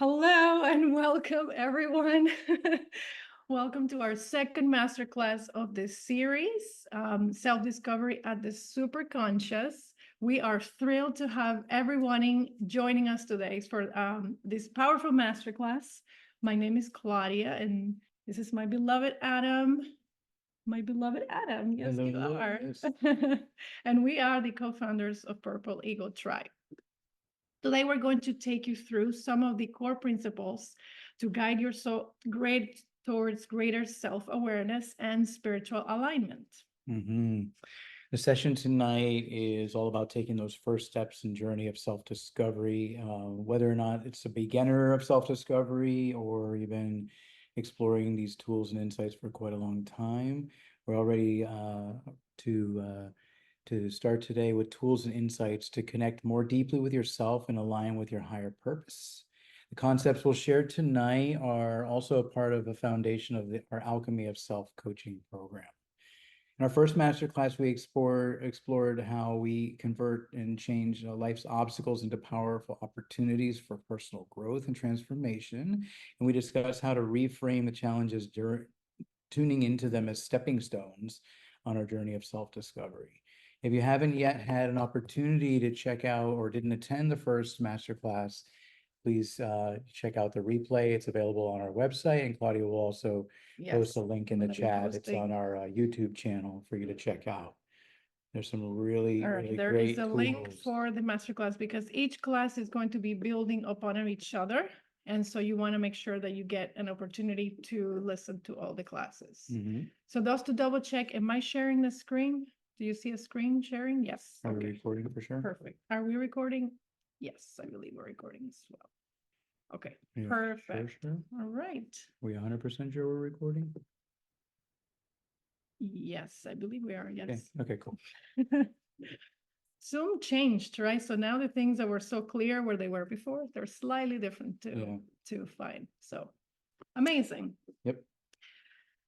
Hello and welcome, everyone. Welcome to our second masterclass of this series, Self-Discovery at the Superconscious. We are thrilled to have everyone joining us today for this powerful masterclass. My name is Claudia, and this is my beloved Adam. My beloved Adam, yes, Hello, you hello, are. yes. And we are the co-founders of Purple Eagle Tribe. Today, we're going to take you through some of the core principles to guide your soul towards greater self-awareness and spiritual alignment. hmm The session tonight is all about taking those first steps in journey of self-discovery, whether or not it's a beginner of self-discovery or you've been exploring these tools and insights for quite a long time. We're all ready to start today with tools and insights to connect more deeply with yourself and align with your higher purpose. The concepts we'll share tonight are also a part of the foundation of our Alchemy of Self coaching program. In our first masterclass, we explored how we convert and change life's obstacles into powerful opportunities for personal growth and transformation. And we discussed how to reframe the challenges tuning into them as stepping stones on our journey of self-discovery. If you haven't yet had an opportunity to check out or didn't attend the first masterclass, please check out the replay. It's available on our website, and Claudia will also post a link in the chat. It's on our YouTube channel for you to check out. There's some really, really There great is a tools. link for the masterclass because each class is going to be building upon each other. And so you want to make sure that you get an opportunity to listen to all the classes. So those to double check, am I sharing the screen? Do you see a screen sharing? Yes. Are we recording for sure? Perfect. Are we recording? Yes, I believe we're recording as well. Okay, Yeah, perfect. sure. All right. We 100% sure we're recording? Yes, I believe we are. Yes. Okay, cool. Zoom changed, right? So now the things that were so clear where they were before, they're slightly different to find. So amazing. Yep.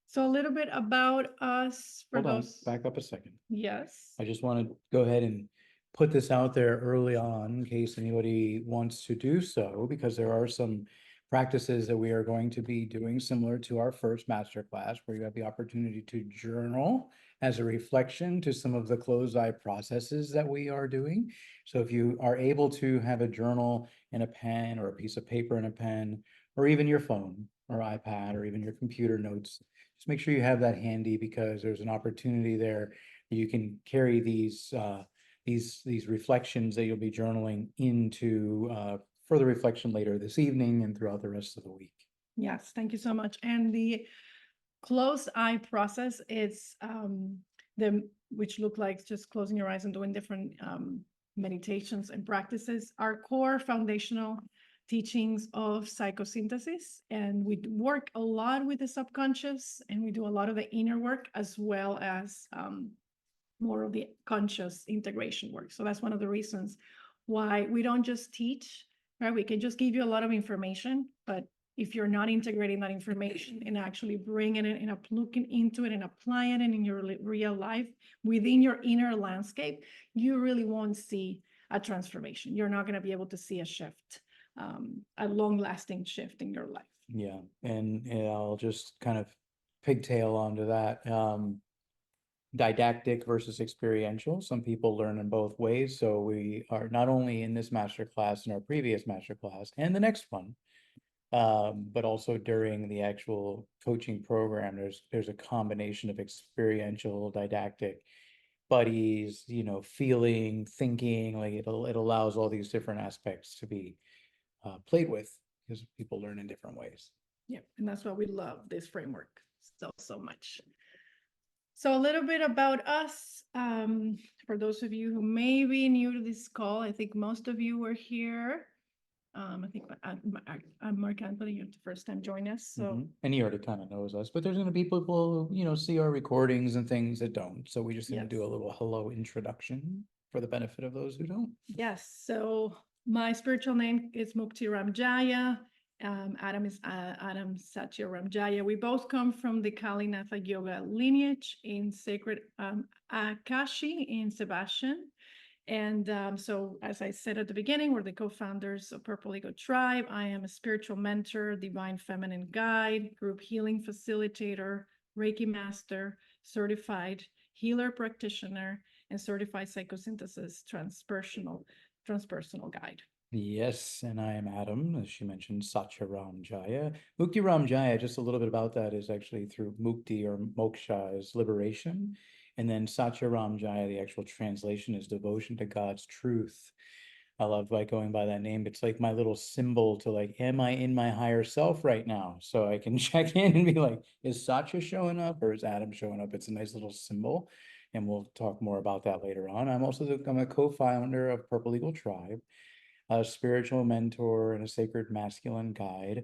So a little bit about us for Hold those. on, back up a second. Yes. I just want to go ahead and put this out there early on in case anybody wants to do so, because there are some practices that we are going to be doing similar to our first masterclass, where you have the opportunity to journal as a reflection to some of the closed eye processes that we are doing. So if you are able to have a journal and a pen, or a piece of paper and a pen, or even your phone or iPad or even your computer notes, just make sure you have that handy, because there's an opportunity there. You can carry these reflections that you'll be journaling into further reflection later this evening and throughout the rest of the week. Yes, thank you so much. And the closed eye process is which look like just closing your eyes and doing different meditations and practices, are core foundational teachings of psychosynthesis. And we work a lot with the subconscious, and we do a lot of the inner work as well as more of the conscious integration work. So that's one of the reasons why we don't just teach, right? We can just give you a lot of information, but if you're not integrating that information and actually bringing it and looking into it and applying it in your real life within your inner landscape, you really won't see a transformation. You're not going to be able to see a shift, a long-lasting shift in your life. Yeah, and I'll just kind of pigtail onto that. Didactic versus experiential. Some people learn in both ways. So we are not only in this masterclass and our previous masterclass and the next one, but also during the actual coaching program, there's a combination of experiential, didactic, buddies, feeling, thinking. Like it allows all these different aspects to be played with, because people learn in different ways. Yeah, and that's why we love this framework so much. So a little bit about us. For those of you who may be new to this call, I think most of you were here. I think I'm Mark Anthony. You're the first time joining us. So and he already kind of knows us, but there's going to be people who see our recordings and things that don't. So we're just going to do a little hello introduction for the benefit of those who don't. Yes. So my spiritual name is Mukti Ramjaya. Adam is Adam Satya Ramjaya. We both come from the Kalinatha Yoga lineage in sacred Akashi in Sebastian. And so, as I said at the beginning, we're the co-founders of Purple Ego Tribe. I am a spiritual mentor, divine feminine guide, group healing facilitator, Reiki master, certified healer practitioner, and certified psychosynthesis transpersonal guide. Yes, and I am Adam, as she mentioned, Satya Ram Jaya. Mukti Ram Jaya, just a little bit about that, is actually through Mukti or Moksha is liberation. And then Satya Ram Jaya, the actual translation is devotion to God's truth. I love like going by that name. It's like my little symbol to like, am I in my higher self right now? So I can check in and be like, is Satya showing up or is Adam showing up? It's a nice little symbol. And we'll talk more about that later on. I'm a co-founder of Purple Eagle Tribe, a spiritual mentor and a sacred masculine guide.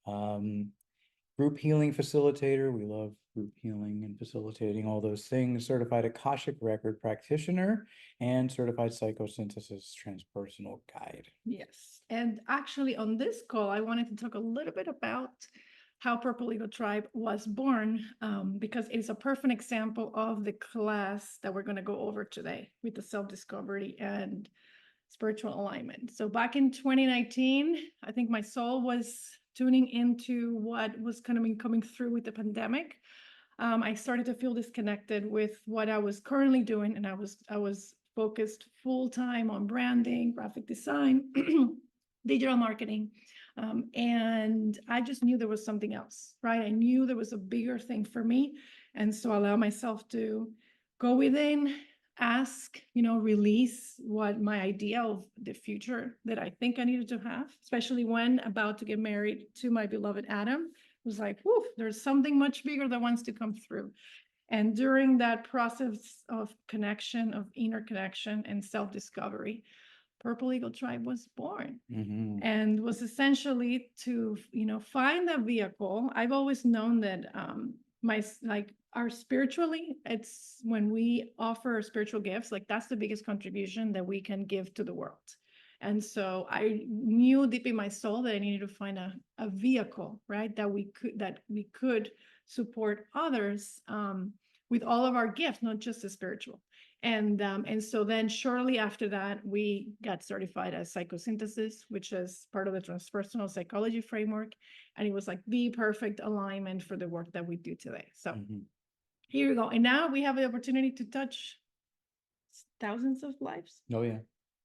Group healing facilitator. We love group healing and facilitating all those things. Certified Akashic record practitioner and certified psychosynthesis transpersonal guide. Yes. And actually, on this call, I wanted to talk a little bit about how Purple Eagle Tribe was born, because it's a perfect example of the class that we're going to go over today with the self-discovery and spiritual alignment. So back in 2019, I think my soul was tuning into what was kind of coming through with the pandemic. I started to feel disconnected with what I was currently doing, and I was focused full time on branding, graphic design, digital marketing, and I just knew there was something else, right? I knew there was a bigger thing for me, and so I allowed myself to go within, ask, release what my idea of the future that I think I needed to have, especially when about to get married to my beloved Adam. Was like, whoo, there's something much bigger that wants to come through. And during that process of connection, of inner connection and self-discovery, Purple Eagle Tribe was born. Mm-hmm. And was essentially to, find a vehicle. I've always known that our spiritually, it's when we offer spiritual gifts, like that's the biggest contribution that we can give to the world. And so I knew deep in my soul that I needed to find a vehicle, right, that we could support others with all of our gifts, not just the spiritual. And so then shortly after that, we got certified as psychosynthesis, which is part of the transpersonal psychology framework. And it was like the perfect alignment for the work that we do today. So here we go. And now we have the opportunity to touch thousands of lives. Oh, yeah.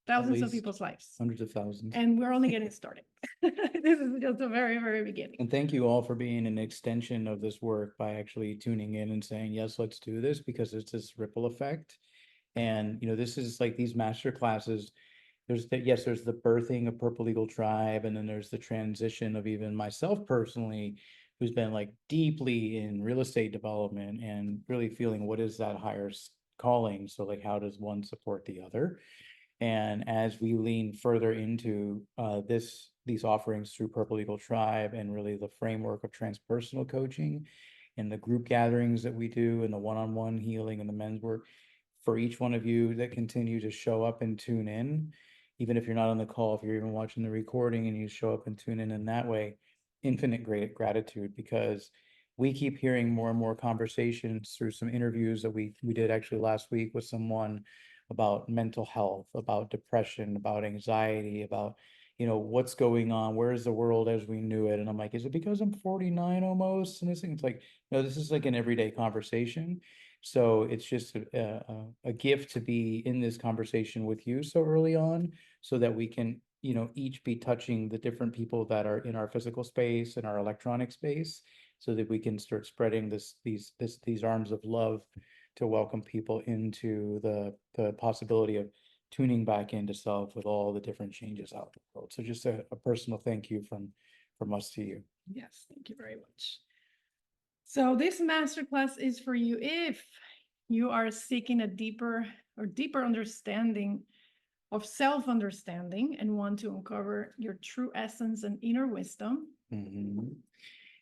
Thousands of people's lives. Hundreds of thousands. And we're only getting started. This is just the very, very beginning. And thank you all for being an extension of this work by actually tuning in and saying, yes, let's do this, because it's this ripple effect. And, this is like these master classes. There's the birthing of Purple Eagle Tribe, and then there's the transition of even myself personally, who's been like deeply in real estate development and really feeling what is that higher calling. So like, how does one support the other? And as we lean further into these offerings through Purple Eagle Tribe and really the framework of transpersonal coaching and the group gatherings that we do and the one-on-one healing and the men's work, for each one of you that continue to show up and tune in, even if you're not on the call, if you're even watching the recording and you show up and tune in that way, infinite great gratitude, because we keep hearing more and more conversations through some interviews that we did actually last week with someone about mental health, about depression, about anxiety, about, what's going on, where is the world as we knew it? And I'm like, is it because I'm 49 almost? And this thing, it's like, no, this is like an everyday conversation. So it's just a gift to be in this conversation with you so early on, so that we can, each be touching the different people that are in our physical space and our electronic space, so that we can start spreading these arms of love to welcome people into the possibility of tuning back into self with all the different changes out in the world. So just a personal thank you from us to you. Yes, thank you very much. So this masterclass is for you if you are seeking a deeper understanding of self-understanding and want to uncover your true essence and inner wisdom.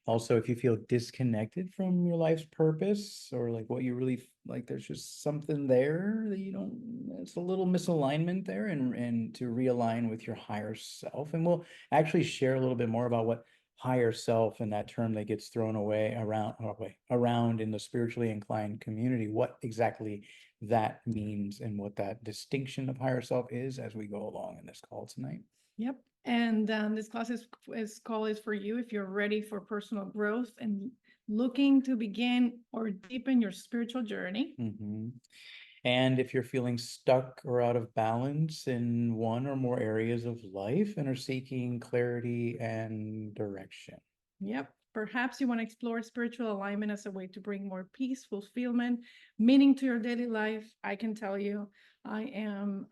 Also, if you feel disconnected from your life's purpose, or like what you really like, there's just something there that it's a little misalignment there, and to realign with your higher self. And we'll actually share a little bit more about what higher self and that term that gets thrown around in the spiritually inclined community, what exactly that means and what that distinction of higher self is as we go along in this call tonight. Yep. And this class is call is for you if you're ready for personal growth and looking to begin or deepen your spiritual journey. And if you're feeling stuck or out of balance in one or more areas of life and are seeking clarity and direction. Yep. Perhaps you want to explore spiritual alignment as a way to bring more peace, fulfillment, meaning to your daily life. I can tell you, I am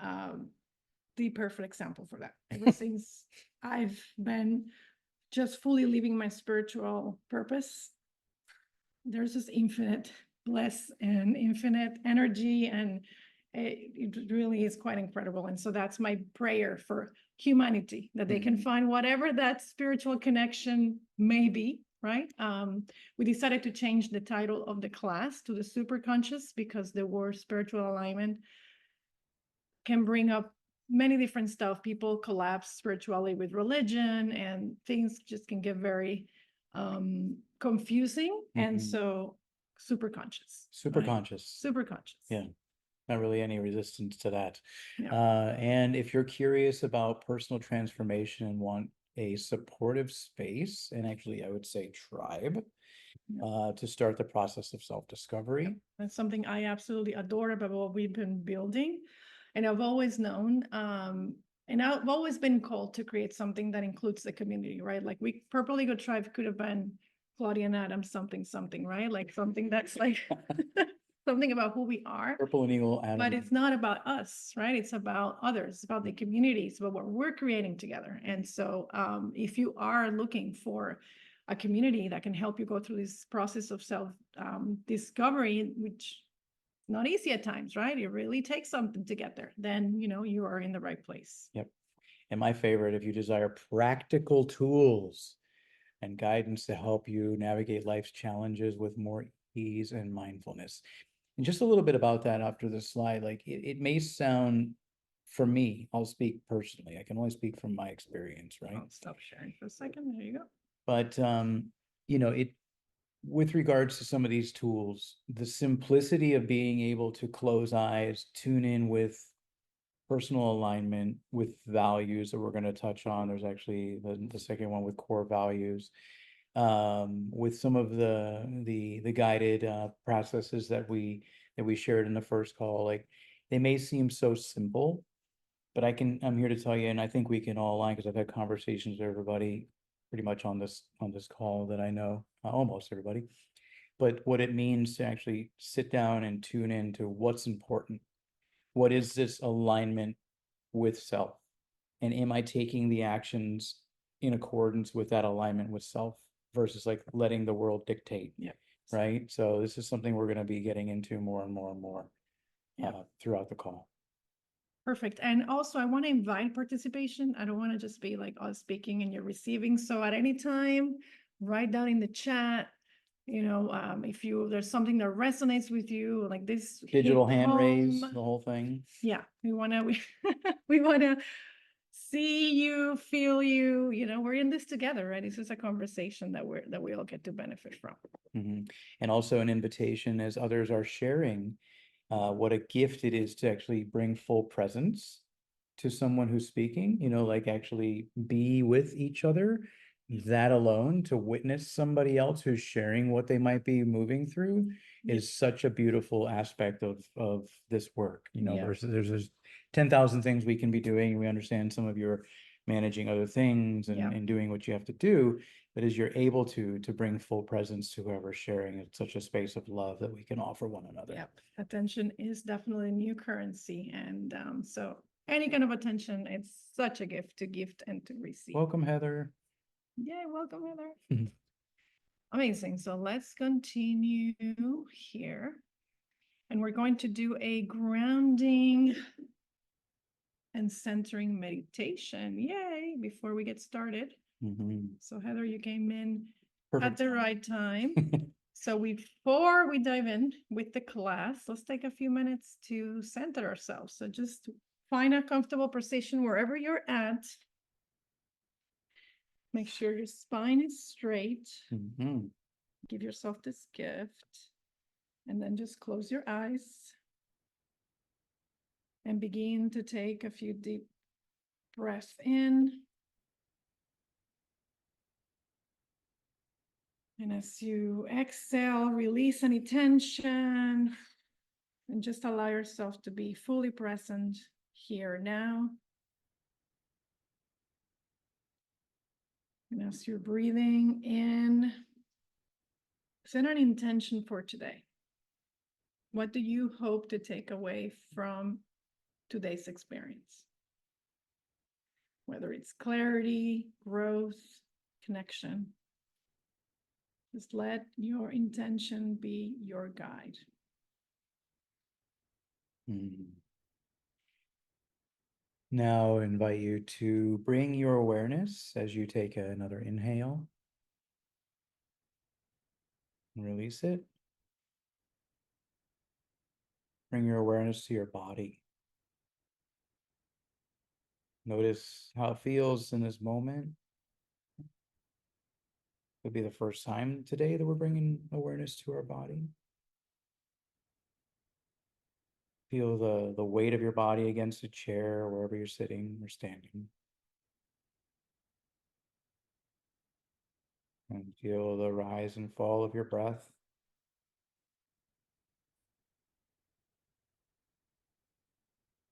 the perfect example for that. Ever since I've been just fully living my spiritual purpose, there's this infinite bliss and infinite energy, and it really is quite incredible. And so that's my prayer for humanity, that they can find whatever that spiritual connection may be, right? We decided to change the title of the class to the Superconscious because the word spiritual alignment can bring up many different stuff. People collapse spirituality with religion, and things just can get very confusing. And so super conscious. Super conscious. Yeah. Not really any resistance to that. Yeah. And if you're curious about personal transformation and want a supportive space, and actually I would say tribe, to start the process of self-discovery. That's something I absolutely adore about what we've been building. And I've always known, and I've always been called to create something that includes the community, right? Like Purple Eagle Tribe could have been Claudia and Adam something, right? Like something that's like something about who we are. Purple and Eagle, Adam. But it's not about us, right? It's about others, it's about the community, it's about what we're creating together. And so if you are looking for a community that can help you go through this process of self discovery, which not easy at times, right? It really takes something to get there. Then, you are in the right place. Yep. And my favorite, if you desire practical tools and guidance to help you navigate life's challenges with more ease and mindfulness. And just a little bit about that after this slide, like it may sound, for me, I'll speak personally. I can only speak from my experience, right? I'll stop sharing for a second. There you go. But, with regards to some of these tools, the simplicity of being able to close eyes, tune in with personal alignment, with values that we're going to touch on. There's actually the second one with core values, with some of the guided processes that we shared in the first call. Like they may seem so simple, but I'm here to tell you, and I think we can all align because I've had conversations with everybody pretty much on this call that I know, almost everybody, but what it means to actually sit down and tune in to what's important. What is this alignment with self? And am I taking the actions in accordance with that alignment with self versus like letting the world dictate? Yeah. Right. So this is something we're going to be getting into more and more and more throughout the call. Perfect. And also I want to invite participation. I don't want to just be like us speaking and you're receiving. So at any time, write down in the chat, if there's something that resonates with you, like this digital hand raise, the whole thing. Yeah. We want to see you, feel you, we're in this together, right? This is a conversation that we all get to benefit from. And also an invitation as others are sharing what a gift it is to actually bring full presence to someone who's speaking, like actually be with each other. That alone, to witness somebody else who's sharing what they might be moving through is such a beautiful aspect of this work, versus there's 10,000 things we can be doing. We understand some of your managing other things and doing what you have to do. But as you're able to bring full presence to whoever's sharing, it's such a space of love that we can offer one another. Yep. Attention is definitely a new currency. And so any kind of attention, it's such a gift to gift and to receive. Welcome, Heather. Yeah, welcome, Heather. Amazing. So let's continue here. And we're going to do a grounding and centering meditation. Yay, before we get started. So Heather, you came in at the right time. So before we dive in with the class, let's take a few minutes to center ourselves. So just find a comfortable position wherever you're at. Make sure your spine is straight. Mhm. Give yourself this gift. And then just close your eyes and begin to take a few deep breaths in. And as you exhale, release any tension and just allow yourself to be fully present here now. And as you're breathing in, set an intention for today. What do you hope to take away from today's experience? Whether it's clarity, growth, connection. Just let your intention be your guide. Mhm. Now I invite you to bring your awareness as you take another inhale and release it. Bring your awareness to your body. Notice how it feels in this moment. Could be the first time today that we're bringing awareness to our body. Feel the weight of your body against a chair, wherever you're sitting or standing. And feel the rise and fall of your breath.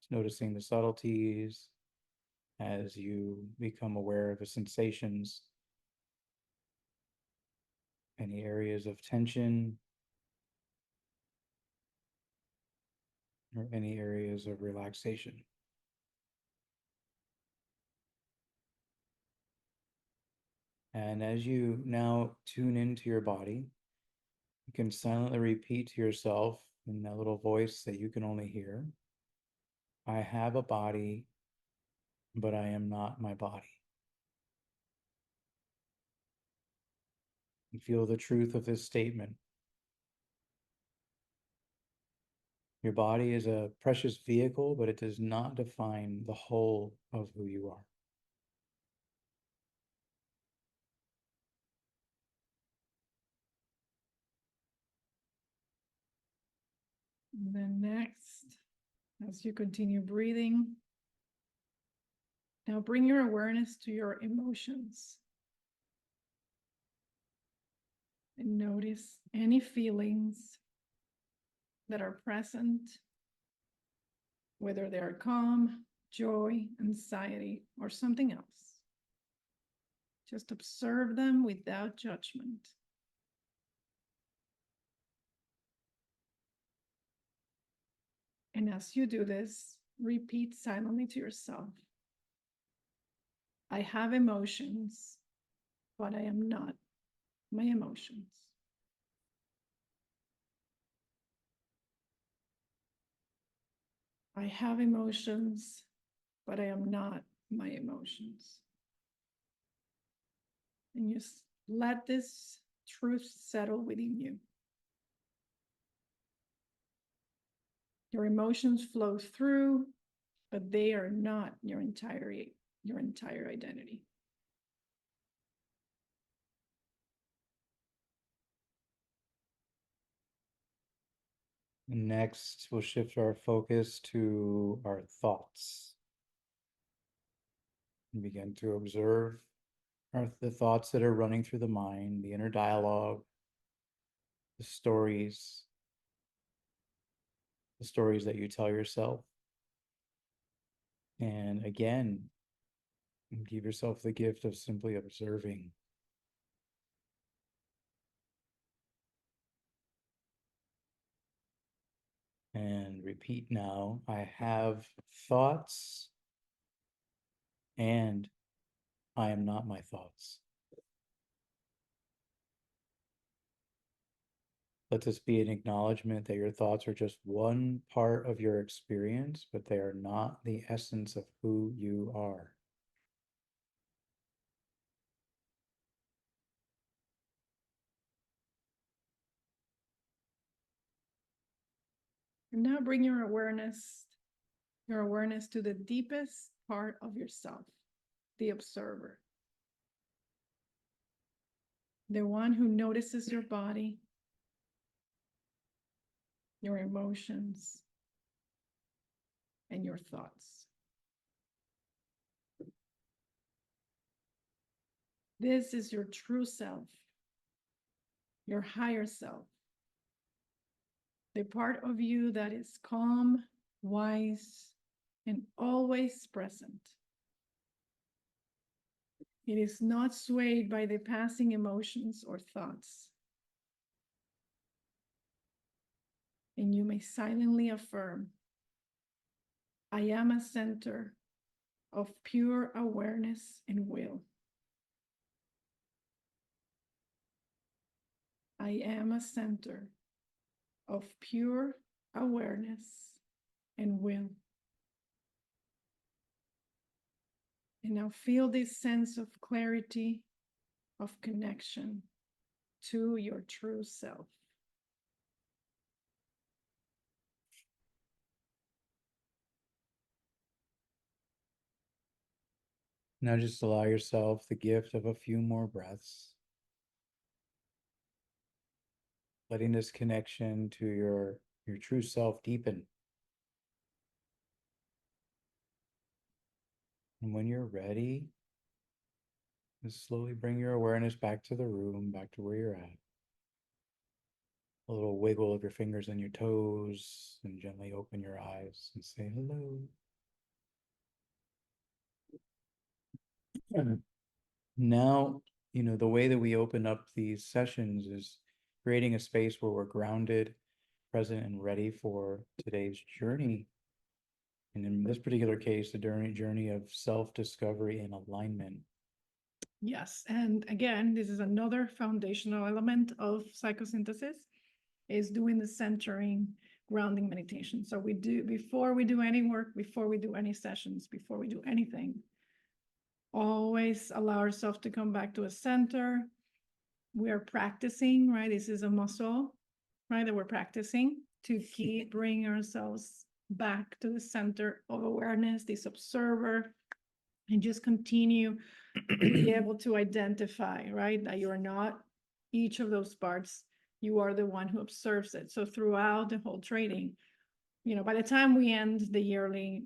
Just noticing the subtleties as you become aware of the sensations, any areas of tension, or any areas of relaxation. And as you now tune into your body, you can silently repeat to yourself in that little voice that you can only hear, I have a body, but I am not my body. You feel the truth of this statement. Your body is a precious vehicle, but it does not define the whole of who you are. And then next, as you continue breathing, now bring your awareness to your emotions. And notice any feelings that are present, whether they are calm, joy, anxiety, or something else. Just observe them without judgment. And as you do this, repeat silently to yourself, I have emotions, but I am not my emotions. I have emotions, but I am not my emotions. And just let this truth settle within you. Your emotions flow through, but they are not your entire identity. Next, we'll shift our focus to our thoughts and begin to observe the thoughts that are running through the mind, the inner dialogue, the stories that you tell yourself. And again, give yourself the gift of simply observing. And repeat now, I have thoughts and I am not my thoughts. Let this be an acknowledgement that your thoughts are just one part of your experience, but they are not the essence of who you are. And now bring your awareness to the deepest part of yourself, the observer. the one who notices your body, your emotions, and your thoughts. This is your true self, your higher self, the part of you that is calm, wise, and always present. It is not swayed by the passing emotions or thoughts. And you may silently affirm, I am a center of pure awareness and will. I am a center of pure awareness and will. And now feel this sense of clarity, of connection to your true self. Now just allow yourself the gift of a few more breaths. Letting this connection to your true self deepen. And when you're ready, just slowly bring your awareness back to the room, back to where you're at. A little wiggle of your fingers and your toes, and gently open your eyes and say hello. Now, the way that we open up these sessions is creating a space where we're grounded, present, and ready for today's journey. And in this particular case, the journey of self-discovery and alignment. Yes, and again, this is another foundational element of psychosynthesis, is doing the centering, grounding meditation. So we do, before we do any work, before we do any sessions, before we do anything, always allow ourselves to come back to a center. We are practicing, right? This is a muscle, right, that we're practicing to keep bringing ourselves back to the center of awareness, this observer, and just continue to be able to identify, right, that you are not each of those parts. You are the one who observes it. So throughout the whole training, by the time we end the yearly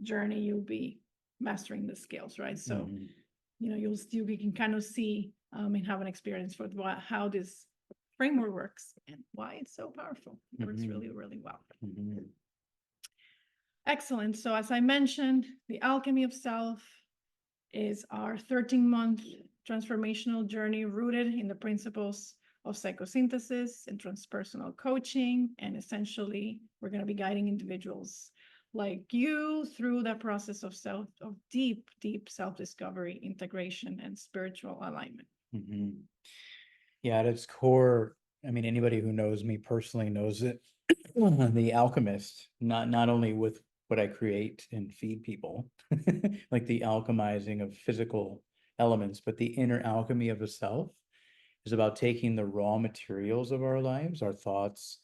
journey, you'll be mastering the skills, right? So, we can kind of see and have an experience for how this framework works and why it's so powerful. It works really, really well. Excellent. So as I mentioned, the alchemy of self is our 13-month transformational journey rooted in the principles of psychosynthesis and transpersonal coaching. And essentially, we're going to be guiding individuals like you through the process of deep, deep self-discovery, integration, and spiritual alignment. Yeah, at its core, anybody who knows me personally knows it. The alchemist, not only with what I create and feed people, like the alchemizing of physical elements, but the inner alchemy of the self is about taking the raw materials of our lives, our thoughts,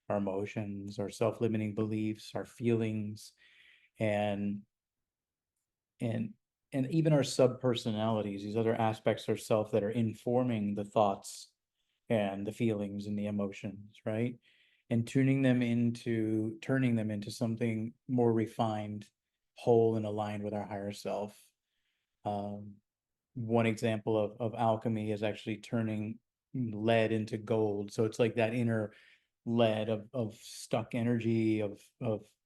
our emotions, our self-limiting beliefs, our feelings, and even our subpersonalities, these other aspects of self that are informing the thoughts and the feelings and the emotions, right? And turning them into something more refined, whole, and aligned with our higher self. One example of alchemy is actually turning lead into gold. So it's like that inner lead of stuck energy, of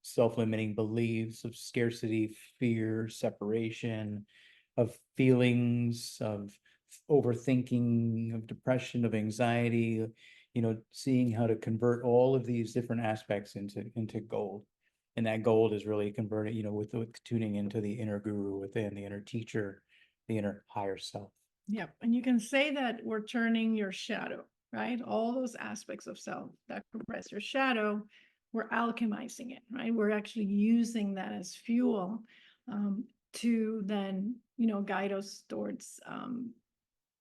self-limiting beliefs, of scarcity, fear, separation, of feelings, of overthinking, of depression, of anxiety, seeing how to convert all of these different aspects into gold. And that gold is really converted, with tuning into the inner guru within, the inner teacher, the inner higher self. Yep. And you can say that we're turning your shadow, right? All those aspects of self that compress your shadow, we're alchemizing it, right? We're actually using that as fuel to then, guide us towards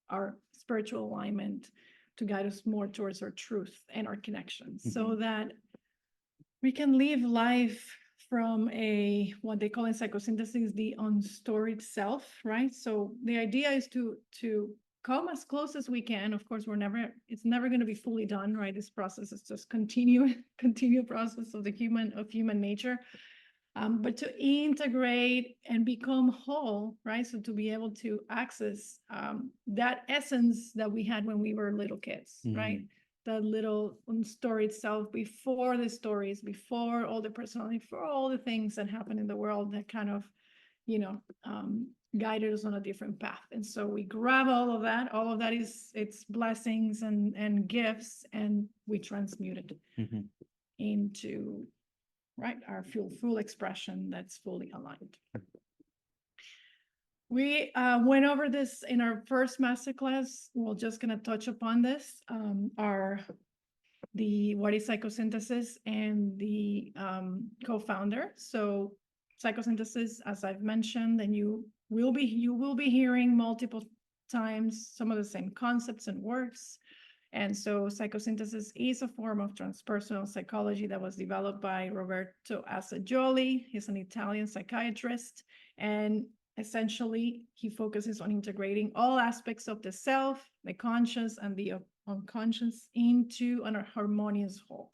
our spiritual alignment, to guide us more towards our truth and our connections, so that we can live life from what they call in psychosynthesis, the unstoried self, right? So the idea is to come as close as we can. Of course, it's never going to be fully done, right? This process is just continue process of human nature. But to integrate and become whole, right? So to be able to access that essence that we had when we were little kids, right? That little story itself, before the stories, before all the personality, for all the things that happen in the world that kind of, guided us on a different path. And so we grab all of that. All of that is it's blessings and gifts, and we transmute it into right our full expression that's fully aligned. We went over this in our first masterclass. We're just going to touch upon this. What is psychosynthesis and the co-founder. So psychosynthesis, as I've mentioned, and you will be hearing multiple times some of the same concepts and words. And so psychosynthesis is a form of transpersonal psychology that was developed by Roberto Assagioli. He's an Italian psychiatrist, and essentially he focuses on integrating all aspects of the self, the conscious, and the unconscious into a harmonious whole.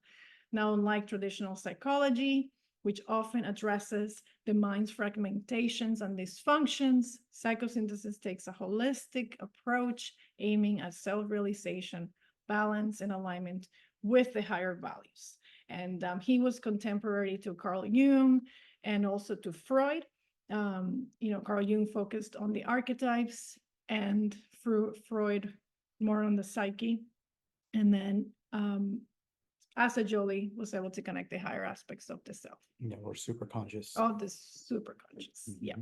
Now, unlike traditional psychology, which often addresses the mind's fragmentations and dysfunctions, psychosynthesis takes a holistic approach aiming at self-realization, balance, and alignment with the higher values. And he was contemporary to Carl Jung and also to Freud. Carl Jung focused on the archetypes, and Freud more on the psyche. And then Assagioli was able to connect the higher aspects of the self. Yeah, or superconscious. Oh, the superconscious. Yeah.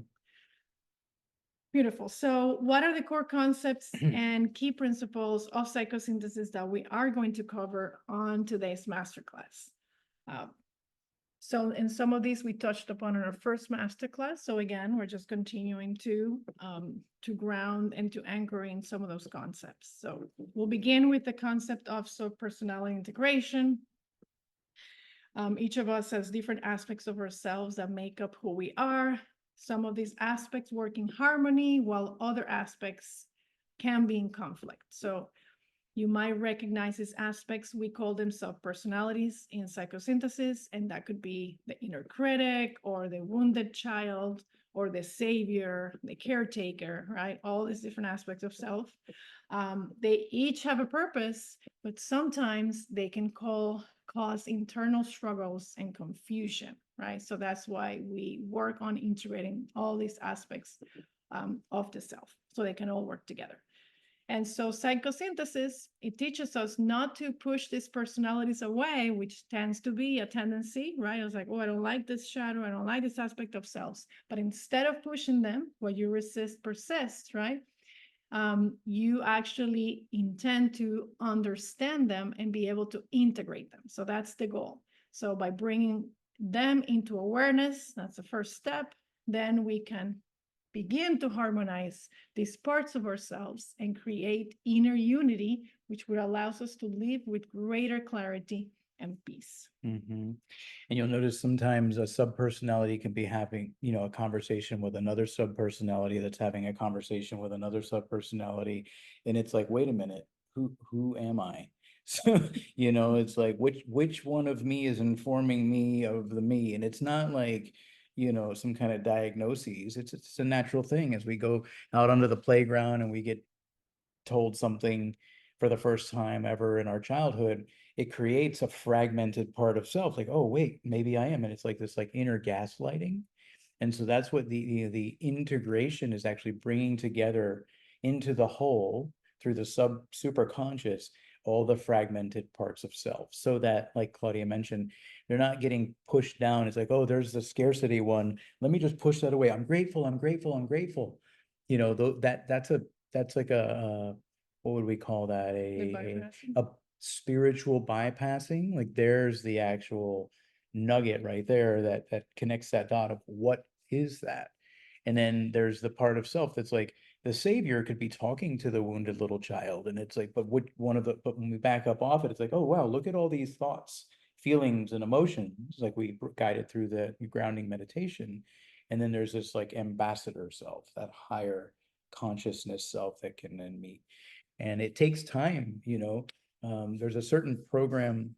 Beautiful. So what are the core concepts and key principles of psychosynthesis that we are going to cover on today's masterclass? So in some of these we touched upon in our first masterclass. So again, we're just continuing to ground and to anchor in some of those concepts. So we'll begin with the concept of subpersonality integration. Each of us has different aspects of ourselves that make up who we are. Some of these aspects work in harmony, while other aspects can be in conflict. So you might recognize these aspects. We call them subpersonalities in psychosynthesis, and that could be the inner critic or the wounded child or the savior, the caretaker, right? All these different aspects of self. They each have a purpose, but sometimes they can cause internal struggles and confusion, right? So that's why we work on integrating all these aspects of the self so they can all work together. And so psychosynthesis, it teaches us not to push these personalities away, which tends to be a tendency, right? It's like, oh, I don't like this shadow. I don't like this aspect of selves. But instead of pushing them, what you resist persists, right? You actually intend to understand them and be able to integrate them. So that's the goal. So by bringing them into awareness, that's the first step, then we can begin to harmonize these parts of ourselves and create inner unity, which would allow us to live with greater clarity and peace. And you'll notice sometimes a subpersonality can be having, a conversation with another subpersonality that's having a conversation with another subpersonality. And it's like, wait a minute, who am I? So, it's like, which one of me is informing me of the me? And it's not like, some kind of diagnoses. It's a natural thing as we go out onto the playground and we get told something for the first time ever in our childhood. It creates a fragmented part of self, like, oh wait, maybe I am. And it's like this like inner gaslighting. And so that's what the integration is actually bringing together into the whole through the superconscious, all the fragmented parts of self, so that, like Claudia mentioned, they're not getting pushed down. It's like, oh, there's the scarcity one. Let me just push that away. I'm grateful. I'm grateful. I'm grateful. That's like a what would we call that? A spiritual bypassing. Like there's the actual nugget right there that connects that dot of what is that. And then there's the part of self that's like the savior could be talking to the wounded little child, and it's like, but when we back up off it, it's like, oh wow, look at all these thoughts, feelings, and emotions, like we guided through the grounding meditation. And then there's this like ambassador self, that higher consciousness self that can then meet. And it takes time, there's a certain program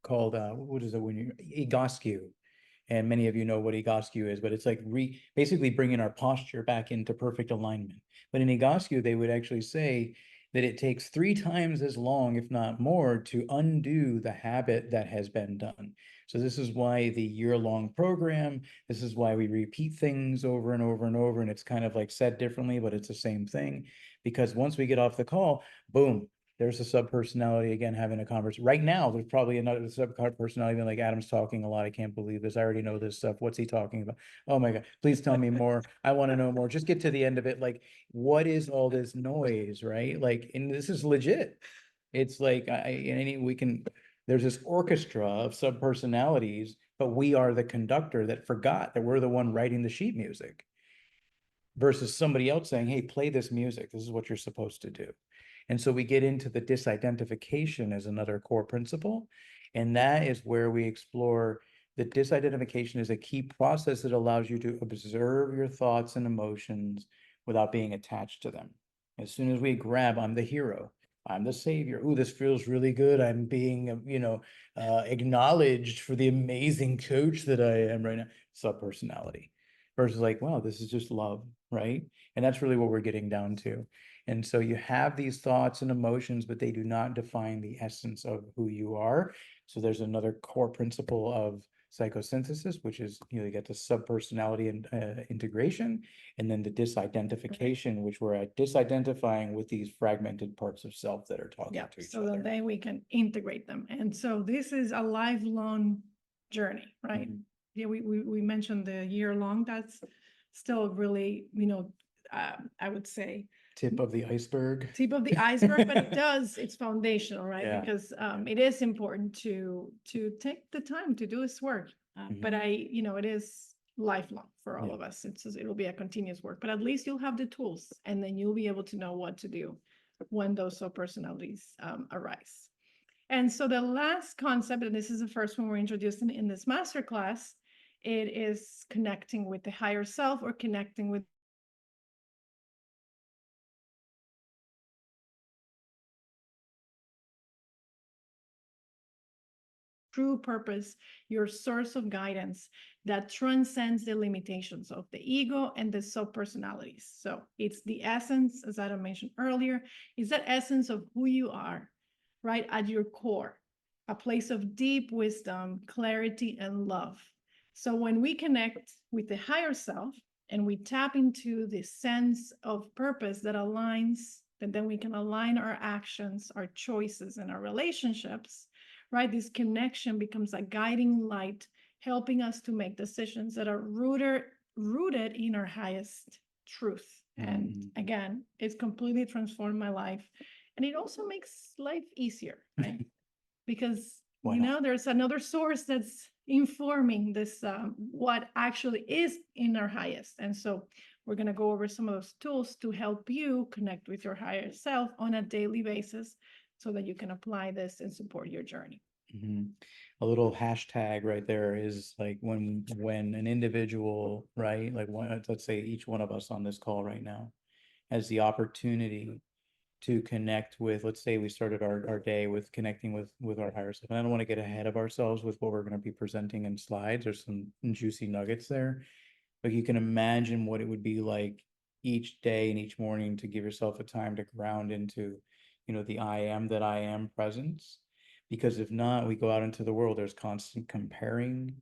called, what is it, when you Egoscue, and many of you know what Egoscue is, but it's like basically bringing our posture back into perfect alignment. But in Egoscue, they would actually say that it takes 3 times as long, if not more, to undo the habit that has been done. So this is why the year-long program, this is why we repeat things over and over and over, and it's kind of like said differently, but it's the same thing. Because once we get off the call, boom, there's a subpersonality again having a conversation. Right now, there's probably another subpersonality being like, Adam's talking a lot. I can't believe this. I already know this stuff. What's he talking about? Oh my God, please tell me more. I want to know more. Just get to the end of it. Like, what is all this noise, right? Like, and this is legit. It's like, there's this orchestra of subpersonalities, but we are the conductor that forgot that we're the one writing the sheet music versus somebody else saying, hey, play this music. This is what you're supposed to do. And so we get into the disidentification as another core principle. And that is where we explore that disidentification is a key process that allows you to observe your thoughts and emotions without being attached to them. As soon as we grab, I'm the hero, I'm the savior. Ooh, this feels really good. I'm being, acknowledged for the amazing coach that I am right now. Subpersonality. Versus like, wow, this is just love, right? And that's really what we're getting down to. And so you have these thoughts and emotions, but they do not define the essence of who you are. So there's another core principle of psychosynthesis, which is, you get the subpersonality and integration, and then the disidentification, which we're disidentifying with these fragmented parts of self that are talking to each so other. then we can integrate them. And so this is a lifelong journey, right? Mhm. Yeah, we mentioned the year long. That's still really, I would say Tip of the iceberg. tip of the iceberg, but it's foundational, right? Yeah. Because it is important to take the time to do this work. But it is lifelong for all Yeah. of us. It'll be a continuous work, but at least you'll have the tools, and then you'll be able to know what to do when those subpersonalities arise. And so the last concept, and this is the first one we're introducing in this masterclass, it is connecting with the higher self, or connecting with true purpose, your source of guidance that transcends the limitations of the ego and the subpersonalities. So it's the essence, as Adam mentioned earlier, is that essence of who you are, right at your core, a place of deep wisdom, clarity, and love. So when we connect with the higher self and we tap into the sense of purpose that aligns, and then we can align our actions, our choices, and our relationships, right? This connection becomes a guiding light, helping us to make decisions that are rooted in our highest truth. And again, it's completely transformed my life. And it also makes life easier, right? Because, there's another source that's informing this, what actually is in our highest. And so we're going to go over some of those tools to help you connect with your higher self on a daily basis, so that you can apply this and support your journey. A little hashtag right there is like when an individual, right, like let's say each one of us on this call right now has the opportunity to connect with, let's say we started our day with connecting with our higher self. And I don't want to get ahead of ourselves with what we're going to be presenting in slides. There's some juicy nuggets there, but you can imagine what it would be like each day and each morning to give yourself a time to ground into, the I am presence. Because if not, we go out into the world, there's constant comparing.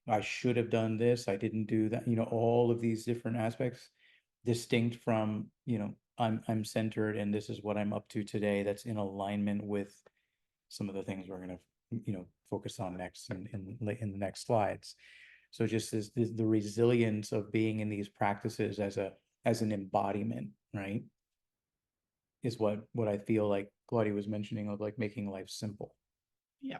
I should have done this, I didn't do that, all of these different aspects distinct from, I'm centered and this is what I'm up to today, that's in alignment with some of the things we're going to, focus on next in the next slides. So just the resilience of being in these practices as an embodiment, right, is what I feel like Claudia was mentioning, of like making life simple. Yeah,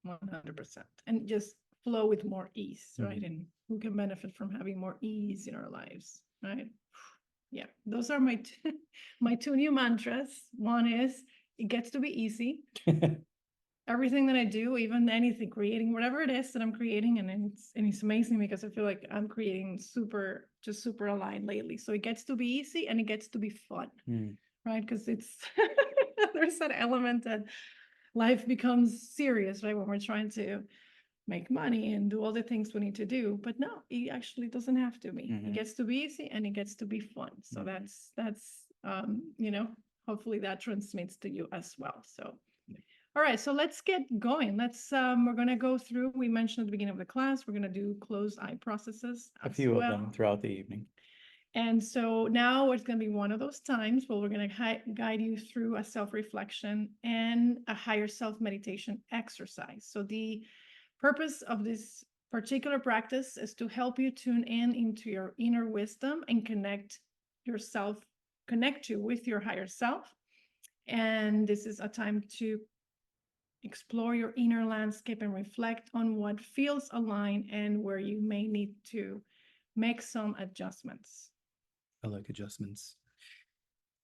100%. And just flow with more ease, right? And who can benefit from having more ease in our lives, right? Yeah, those are my my two new mantras. One is, it gets to be easy. everything that I do, even anything, creating whatever it is that I'm creating, and it's amazing because I feel like I'm creating just super aligned lately. So it gets to be easy and it gets to be fun, right? Because it's there's that element that life becomes serious, right? When we're trying to make money and do all the things we need to do. But no, it actually doesn't have to be. It gets to be easy and it gets to be fun. So that's hopefully that transmits to you as well. So all right, so let's get going. We're gonna go through, we mentioned at the beginning of the class, we're gonna do closed eye processes A as few of well. them throughout the evening. And so now it's going to be one of those times where we're going to guide you through a self-reflection and a higher self meditation exercise. So the purpose of this particular practice is to help you tune in into your inner wisdom and connect you with your higher self. And this is a time to explore your inner landscape and reflect on what feels aligned and where you may need to make some adjustments. I like adjustments.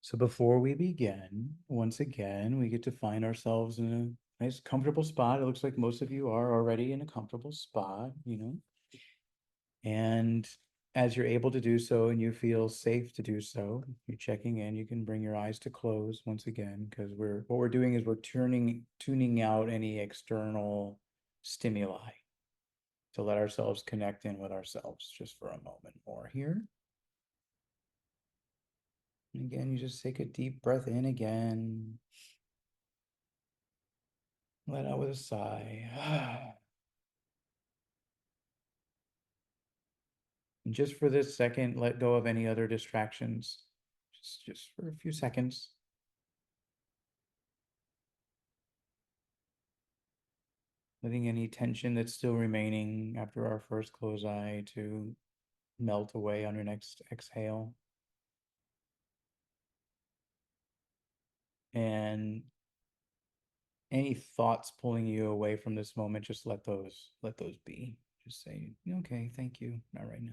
So before we begin, once again, we get to find ourselves in a nice, comfortable spot. It looks like most of you are already in a comfortable spot, And as you're able to do so and you feel safe to do so, you're checking in, you can bring your eyes to close once again, because what we're doing is we're tuning out any external stimuli to let ourselves connect in with ourselves just for a moment more here. And again, you just take a deep breath in again. Let out with a sigh. And just for this second, let go of any other distractions. Just for a few seconds. Letting any tension that's still remaining after our first close eye to melt away on your next exhale. And any thoughts pulling you away from this moment, just let those be. Just say, okay, thank you, not right now.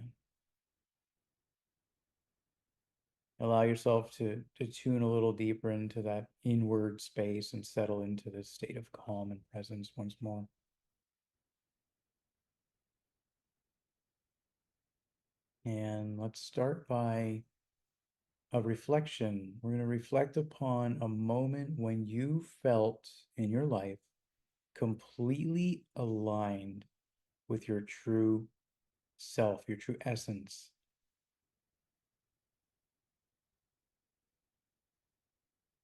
Allow yourself to tune a little deeper into that inward space and settle into this state of calm and presence once more. And let's start by a reflection. We're going to reflect upon a moment when you felt in your life completely aligned with your true self, your true essence.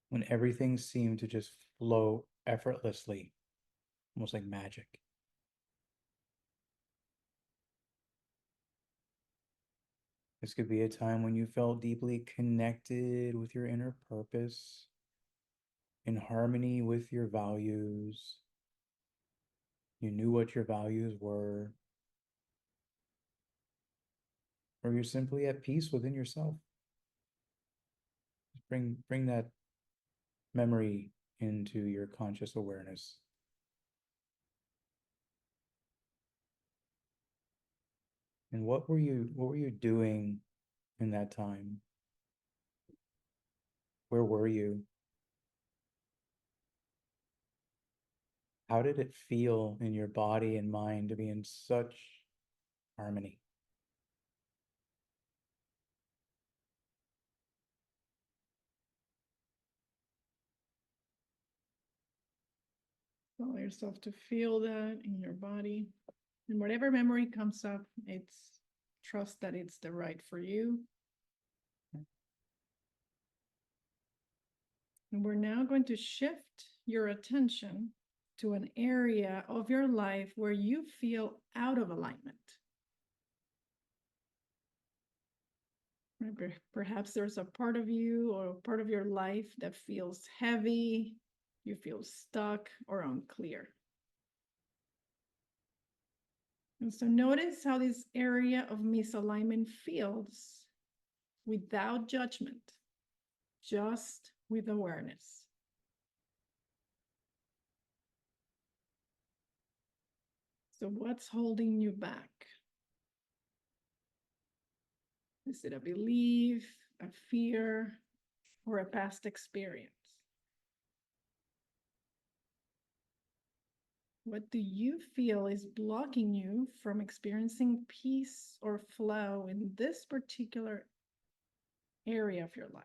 When everything seemed to just flow effortlessly, almost like magic. This could be a time when you felt deeply connected with your inner purpose, in harmony with your values. You knew what your values were, or you're simply at peace within yourself. Bring that memory into your conscious awareness. And what were you doing in that time? Where were you? How did it feel in your body and mind to be in such harmony? Allow yourself to feel that in your body. And whatever memory comes up, it's trust that it's the right for you. And we're now going to shift your attention to an area of your life where you feel out of alignment. Perhaps there's a part of you or part of your life that feels heavy, you feel stuck or unclear. And so notice how this area of misalignment feels without judgment, just with awareness. So what's holding you back? Is it a belief, a fear, or a past experience? What do you feel is blocking you from experiencing peace or flow in this particular area of your life?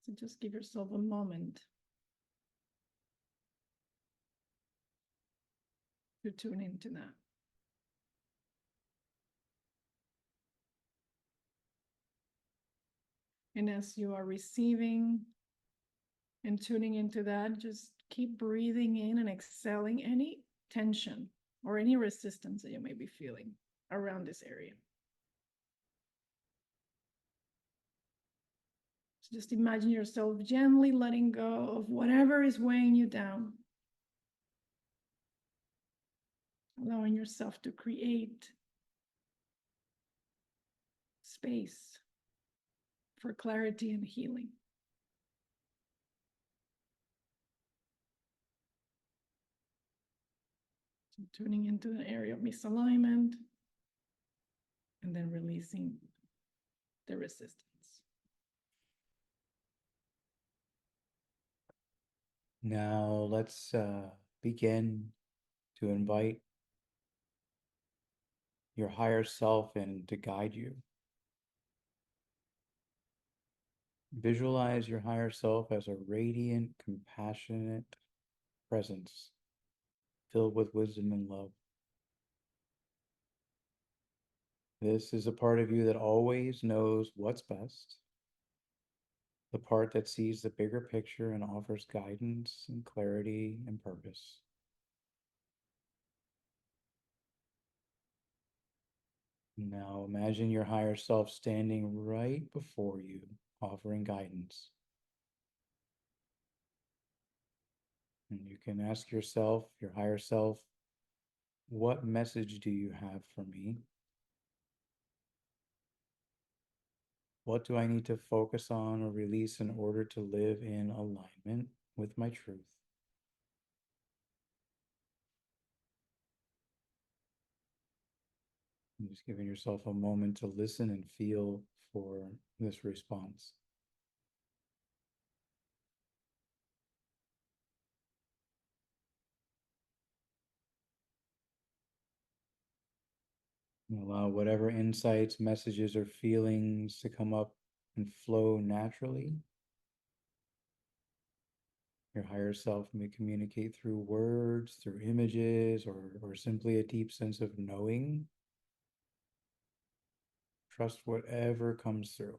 So just give yourself a moment to tune into that. And as you are receiving and tuning into that, just keep breathing in and exhaling any tension or any resistance that you may be feeling around this area. So just imagine yourself gently letting go of whatever is weighing you down, allowing yourself to create space for clarity and healing. So tuning into an area of misalignment and then releasing the resistance. Now let's begin to invite your higher self in to guide you. Visualize your higher self as a radiant, compassionate presence filled with wisdom and love. This is a part of you that always knows what's best, the part that sees the bigger picture and offers guidance and clarity and purpose. Now imagine your higher self standing right before you, offering guidance. And you can ask yourself, your higher self, what message do you have for me? What do I need to focus on or release in order to live in alignment with my truth? And just giving yourself a moment to listen and feel for this response. And allow whatever insights, messages, or feelings to come up and flow naturally. Your higher self may communicate through words, through images, or simply a deep sense of knowing. Trust whatever comes through.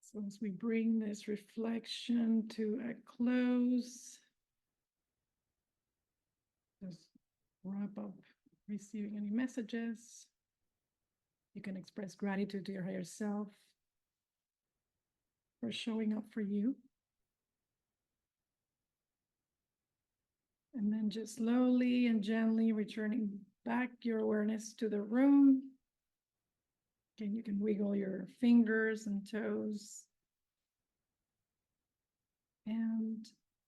So as we bring this reflection to a close, just wrap up receiving any messages. You can express gratitude to your higher self for showing up for you. And then just slowly and gently returning back your awareness to the room. Again, you can wiggle your fingers and toes. And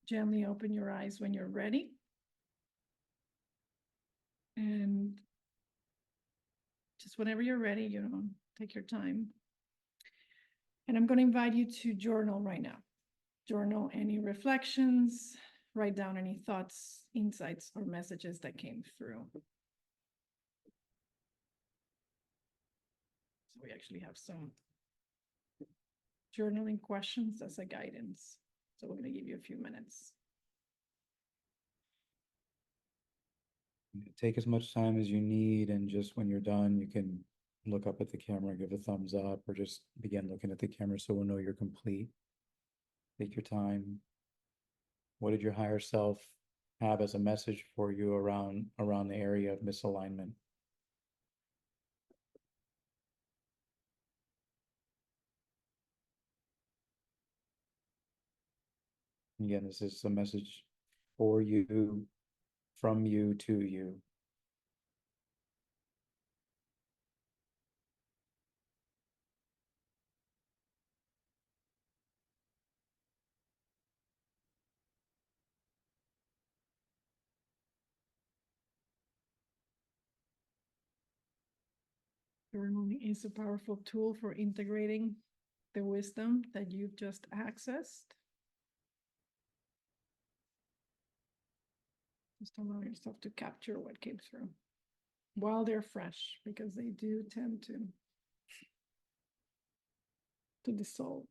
gently open your eyes when you're ready. And just whenever you're ready, take your time. And I'm going to invite you to journal right now. Journal any reflections, write down any thoughts, insights, or messages that came through. So we actually have some journaling questions as a guidance. So we're going to give you a few minutes. Take as much time as you need, and just when you're done, you can look up at the camera, give a thumbs up, or just begin looking at the camera so we'll know you're complete. Take your time. What did your higher self have as a message for you around the area of misalignment? Again, this is a message for you, from you to you. Journaling is a powerful tool for integrating the wisdom that you've just accessed. Just allow yourself to capture what came through while they're fresh, because they do tend to dissolve.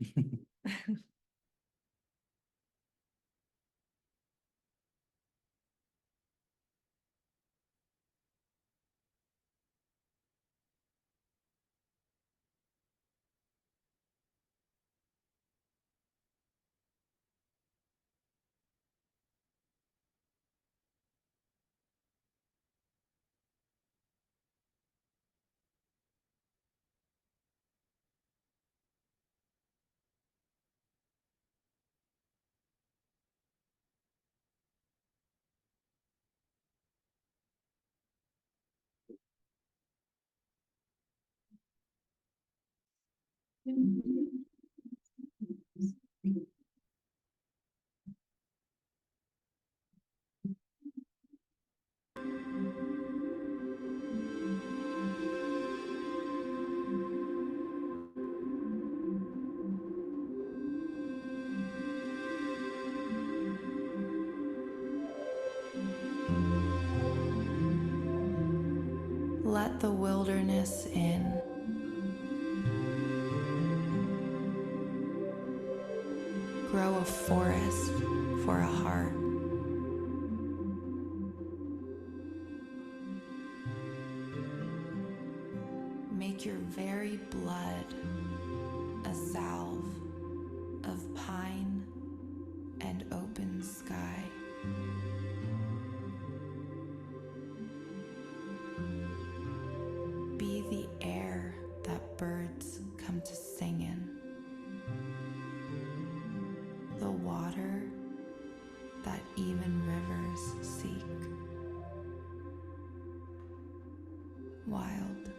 Let the wilderness in. Grow a forest for a heart. Make your very blood a salve of pine and open sky. Be the air that birds come to sing in. The water that even rivers seek. Wild.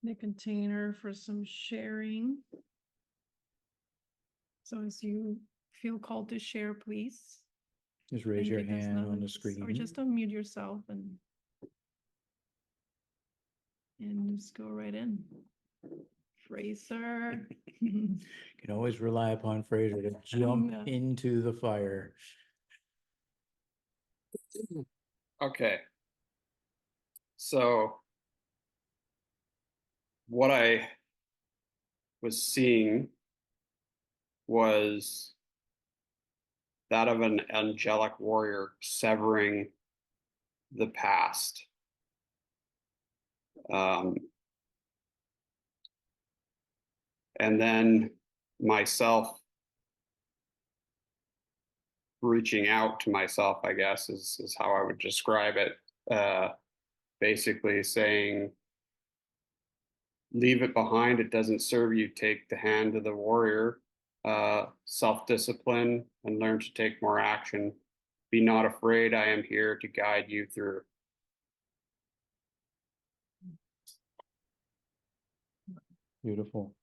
The container for some sharing. So as you feel called to share, please. Just raise your indicate us hand on the numbers, screen. or just unmute yourself and just go right in. Fraser. You can always rely upon Fraser to jump Yeah. into the fire. Okay. So what I was seeing was that of an angelic warrior severing the past. And then myself reaching out to myself, I guess, is how I would describe it. Basically saying, leave it behind. It doesn't serve you. Take the hand of the warrior, self-discipline, and learn to take more action. Be not afraid. I am here to guide you through. Beautiful.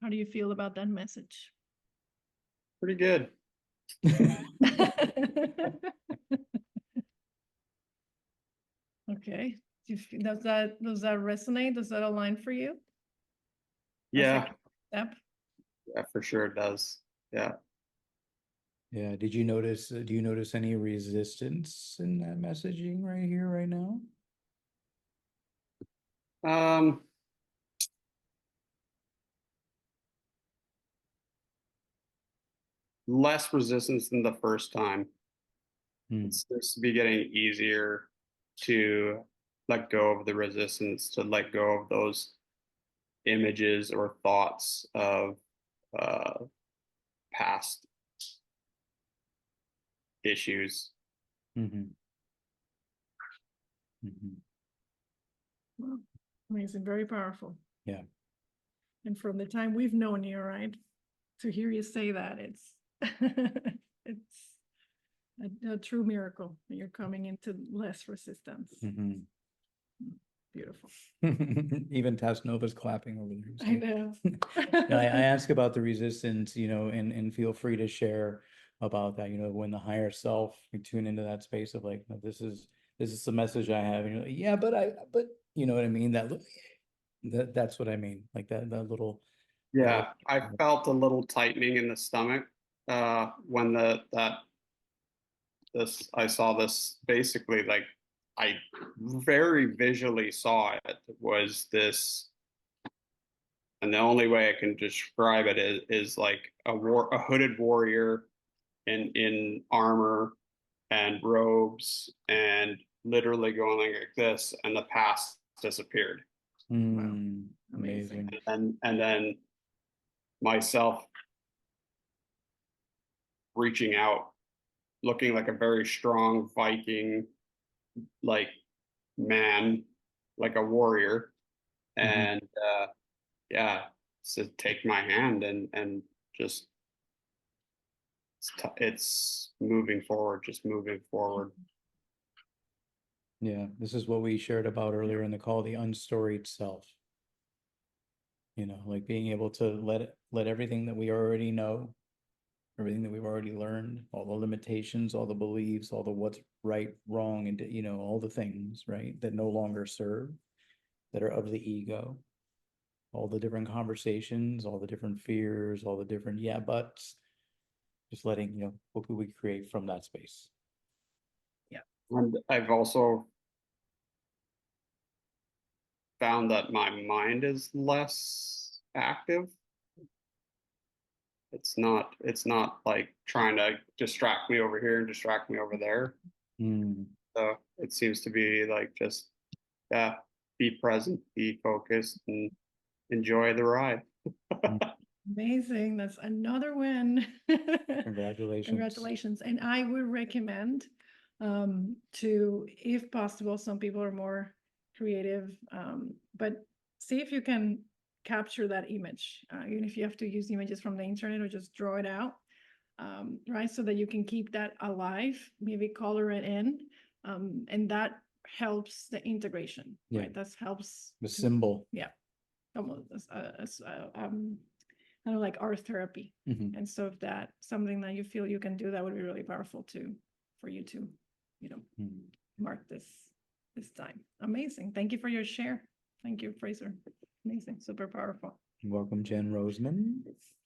How do you feel about that message? Pretty good. Okay. Does that resonate? Does that align for you? Yeah, Step. yeah, for sure it does. Yeah. Yeah. Did you notice, do you notice any resistance in that messaging right here, right now? Less resistance than the first time. Hmm. It seems to be getting easier to let go of the resistance, to let go of those images or thoughts of past issues. Mm-hmm. Mm-hmm. Well, Amazing, very powerful. Yeah. And from the time we've known you, right, to hear you say that, it's it's a true miracle. You're coming into less resistance. Mhm. Beautiful. Even Tasnova's clapping over there. I know. No, I ask about the resistance, and feel free to share about that, when the higher self, we tune into that space of like, "No, this is the message I have." And you're like, yeah, but you know what I mean? That's what I mean. Like that little. Yeah, I felt a little tightening in the stomach when I saw this. Basically, like, I very visually saw it was this, and the only way I can describe it is like a hooded warrior in armor and robes, and literally going like this, and the past disappeared. Mm, Amazing. amazing. And then myself reaching out, looking like a very strong Viking, like, man, like a warrior, and yeah, to take my hand and just it's moving forward, just moving forward. Yeah, this is what we shared about earlier in the call, the unstoried self. Like being able to let everything that we already know, everything that we've already learned, all the limitations, all the beliefs, all the what's right, wrong, and all the things, right, that no longer serve, that are of the ego, all the different conversations, all the different fears, all the different yeah buts, just letting, what could we create from that space. And I've also found that my mind is less active. It's not like trying to distract me over here and distract me over there. So it seems to be like just, yeah, be present, be focused, and enjoy the ride. Amazing. That's another win. Congratulations. Congratulations. And I would recommend to, if possible, some people are more creative, but see if you can capture that image, even if you have to use images from the internet or just draw it out, right? So that you can keep that alive, maybe color it in, and that helps the integration, right? That helps the symbol. Yeah. Almost kind of like art therapy. And so if that's something that you feel you can do, that would be really powerful too, for you to, mark this time. Amazing. Thank you for your share. Thank you, Fraser. Amazing. Super powerful. Welcome, Jen Roseman.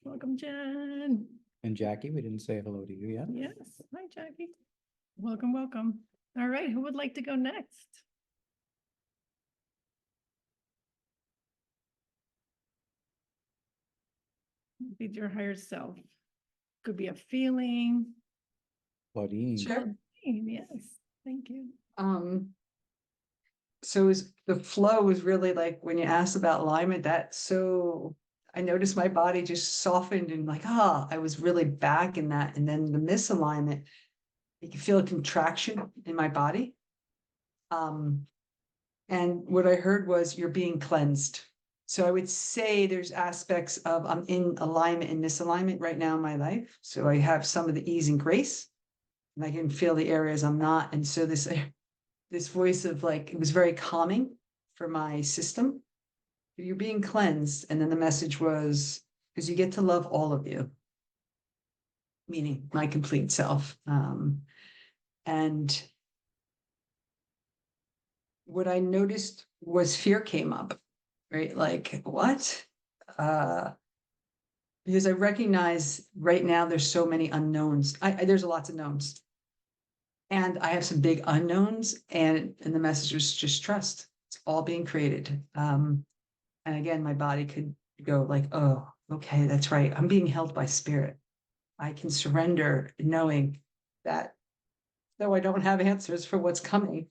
Welcome, Jen. And Jackie, we didn't say hello to you yet. Yes. Hi, Jackie. Welcome, welcome. All right. Who would like to go next? Be your higher self. Could be a feeling. Claudine. Sure. Yes. Thank you. So the flow was really like when you asked about alignment, I noticed my body just softened and like, I was really back in that. And then the misalignment, you can feel a contraction in my body. And what I heard was you're being cleansed. So I would say there's aspects of I'm in alignment and misalignment right now in my life. So I have some of the ease and grace, and I can feel the areas I'm not. And so this voice of like, it was very calming for my system. You're being cleansed. And then the message was, because you get to love all of you, meaning my complete self. And what I noticed was fear came up, right? Like, what? Because I recognize right now there's so many unknowns. There's lots of knowns. And I have some big unknowns, and the message was just trust. It's all being created. And again, my body could go like, oh, okay, that's right. I'm being held by spirit. I can surrender knowing that though I don't have answers for what's coming,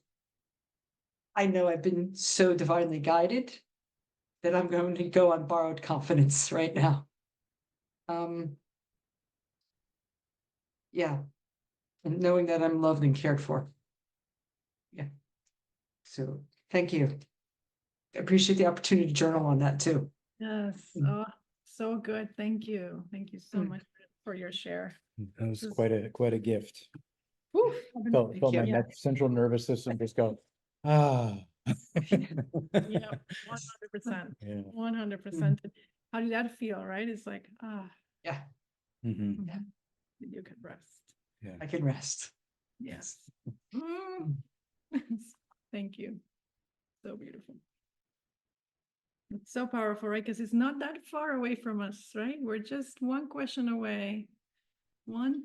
I know I've been so divinely guided that I'm going to go on borrowed confidence right now. Yeah. And knowing that I'm loved and cared for. Yeah. So thank you. appreciate the opportunity to journal on that too. Yes. Mm. Oh, so good. Thank you. Thank you so Mm. much for your share. That was This is- quite a gift. Whew, I've been- Felt my yeah, central nervous system just go, ah. yeah, 100%. Yeah. 100%. How did that feel, right? It's like, Yeah, Mhm. mhm. You can rest. Yeah. I can rest. Yes. Thank you. So beautiful. It's so powerful, right? Because it's not that far away from us, right? We're just one question away, one,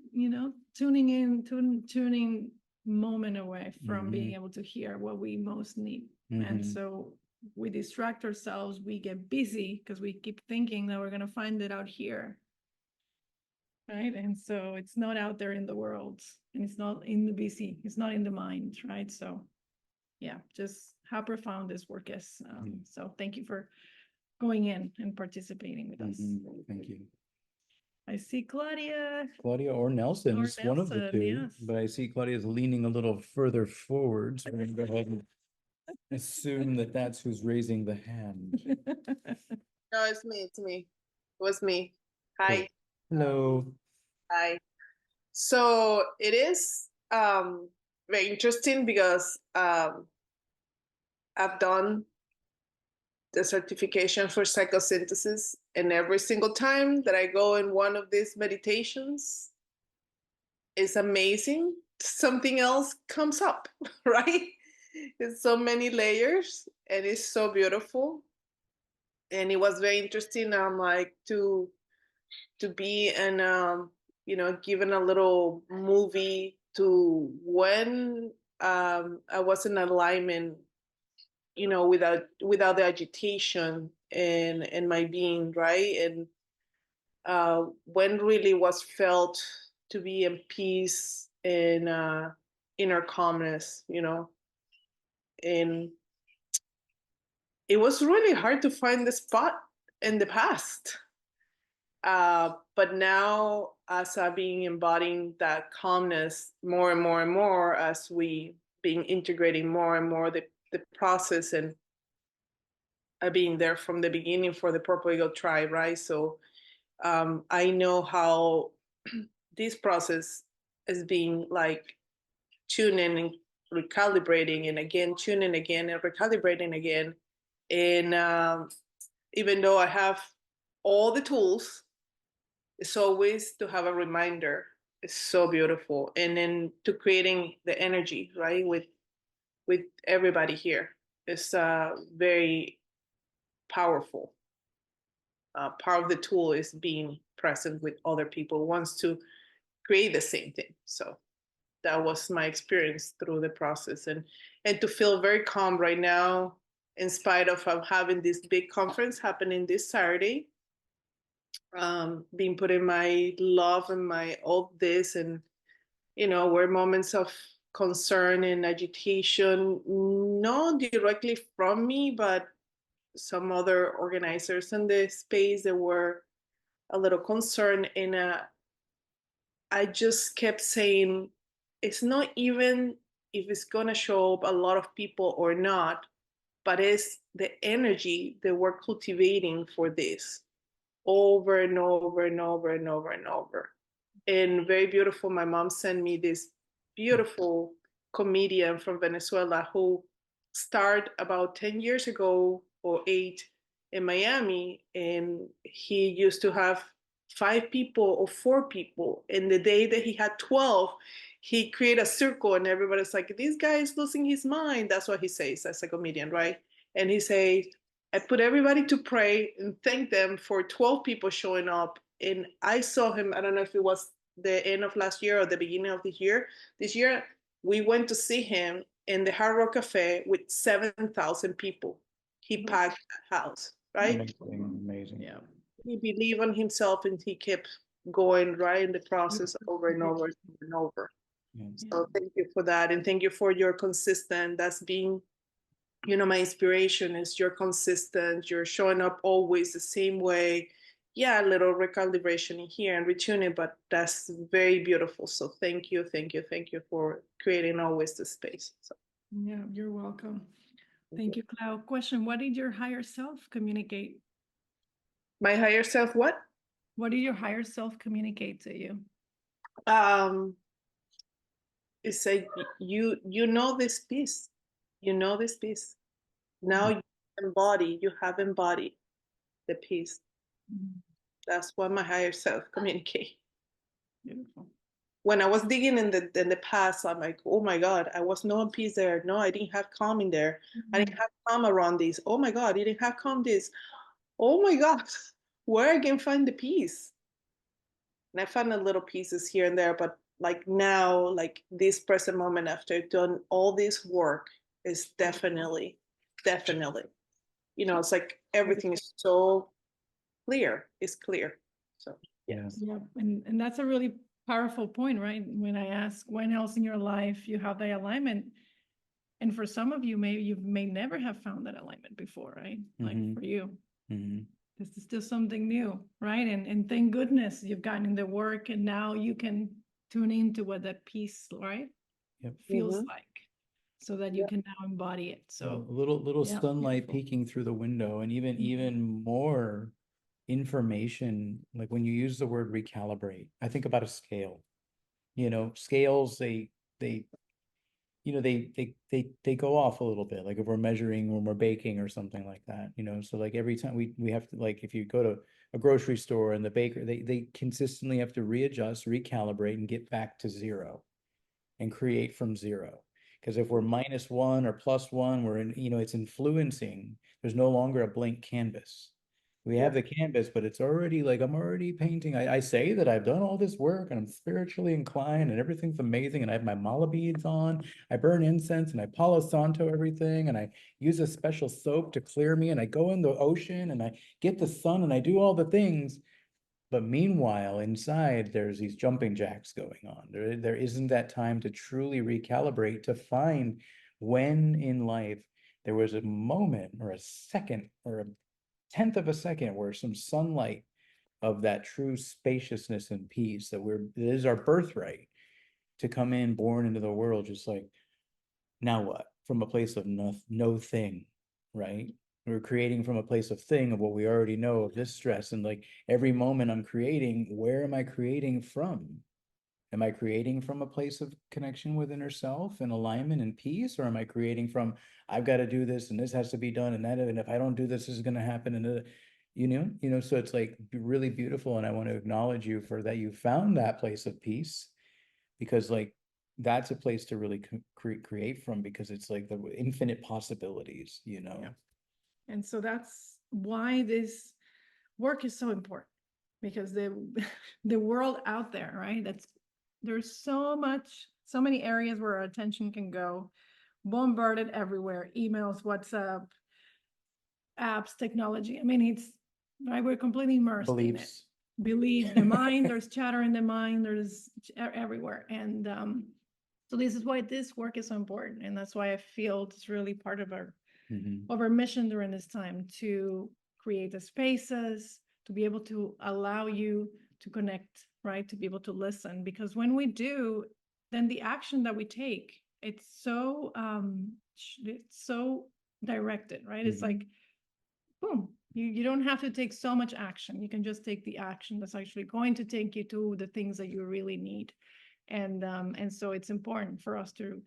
tuning moment away from being able to hear what we most need. And Mhm. so we distract ourselves, we get busy because we keep thinking that we're going to find it out here. Right. And so it's not out there in the world, and it's not in the busy, it's not in the mind, right? So yeah, just how profound this work is. So thank you for going in and participating with us. Thank you. I see Claudia. Claudia or Nelson, Or it's one of the Nelson, two, yes. but I see Claudia's leaning a little further forward. So we're gonna go ahead and assume that that's who's raising the hand. No, it's me. It's me. It was me. Hi. Hello. Hi. So it is very interesting because I've done the certification for psychosynthesis, and every single time that I go in one of these meditations, it's amazing. Something else comes up, right? It's so many layers, and it's so beautiful. And it was very interesting. Like to be and given a little movie to when I was in alignment, without the agitation and my being, right? And when really was felt to be in peace and inner calmness, and it was really hard to find the spot in the past. But now, as I've been embodying that calmness more and more and more, as we been integrating more and more the process, and I've been there from the beginning for the Purple Eagle tribe, right? So I know how this process is being like tuning and recalibrating, and again tuning again and recalibrating again. And even though I have all the tools, it's always to have a reminder. It's so beautiful. And then to creating the energy, right, with everybody here. It's very powerful. Part of the tool is being present with other people who wants to create the same thing. So that was my experience through the process, and to feel very calm right now, in spite of having this big conference happening this Saturday. Being put in my love and my all this, and were moments of concern and agitation, not directly from me, but some other organizers in the space that were a little concerned. And I just kept saying, it's not even if it's going to show up a lot of people or not, but it's the energy that we're cultivating for this over and over and over and over and over. And very beautiful, my mom sent me this beautiful comedian from Venezuela who started about 10 years ago or 8 in Miami, and he used to have 5 people or 4 people. And the day that he had 12, he created a circle, and everybody's like, this guy is losing his mind. That's what he says as a comedian, right? And he says, I put everybody to pray and thank them for 12 people showing up. And I saw him, I don't know if it was the end of last year or the beginning of this year. This year, we went to see him in the Hard Rock Cafe with 7,000 people. He packed the house, right? Amazing. Yeah. He believed in himself, and he kept going, right, in the process over and over and over. Yeah. So thank you for that. And thank you for your consistent, that's being, my inspiration is you're consistent, you're showing up always the same way. Yeah, a little recalibration in here and retuning, but that's very beautiful. So thank you for creating always the space. So. Yeah, you're welcome. Thank you, Clau. Question, what did your higher self communicate? My higher self, what? What did your higher self communicate to you? It's like you know this piece. You know this piece. Now you have embodied the piece. Mhm. That's what my higher self communicate. Beautiful. When I was digging in the past, I'm like, oh my God, I was no peace there. No, I didn't have calm in there. I didn't have calm around this. Oh my God, I didn't have calm this. Oh my God, where I can find the peace? And I found a little pieces here and there, but like now, like this present moment after done all this work is definitely, it's like everything is so clear. It's clear. So yes. Yeah, and that's a really powerful point, right? When I ask when else in your life you have the alignment, and for some of you, maybe you may never have found that alignment before, right? Like Mhm. for you, Mhm. this is still something new, right? And thank goodness you've gotten in the work, and now you can tune into what that piece, right, Yep. feels Mhm. like, so that you Yeah. can now embody it. So A little yeah, sunlight beautiful. peeking through the window, and Mhm. even more information. Like when you use the word recalibrate, I think about a scale. Scales, they they go off a little bit, like if we're measuring when we're baking or something like that. So like every time we have to, like if you go to a grocery store and the baker, they consistently have to readjust, recalibrate, and get back to zero and create from zero. Because if we're -1 or +1, we're in, it's influencing. There's no longer a blank canvas. We have Yeah. the canvas, but it's already like I'm already painting. I say that I've done all this work and I'm spiritually inclined and everything's amazing. And I have my mala beads on. I burn incense and I Palo Santo everything. And I use a special soap to clear me. And I go in the ocean and I get the sun and I do all the things. But meanwhile, inside, there's these jumping jacks going on. There isn't that time to truly recalibrate, to find when in life there was a moment or a second or a tenth of a second where some sunlight of that true spaciousness and peace it is our birthright to come in, born into the world, just like, now what? From a place of no thing, right? We're creating from a place of thing, of what we already know, of this stress. And like every moment I'm creating, where am I creating from? Am I creating from a place of connection with inner self and alignment and peace? Or am I creating from, I've got to do this and this has to be done and that, and if I don't do this, this is going to happen. And so it's like really beautiful. And I want to acknowledge you for that. You found that place of peace, because like that's a place to really create from, because it's like the infinite possibilities. Yeah. And so that's why this work is so important, because the the world out there, right? There's so many areas where our attention can go, bombarded everywhere, emails, WhatsApp, apps, technology. I mean, it's right, we're completely immersed in it. Beliefs. The mind, there's chatter in the mind, there's everywhere. And so this is why this work is so important. And that's why I feel it's really part of our mission during this time, to create the spaces, to be able to allow you to connect, right? To be able to listen, because when we do, then the action that we take, it's so directed, right? It's like, boom, you don't have to take so much action. You can just take the action that's actually going to take you to the things that you really need. And so it's important for us to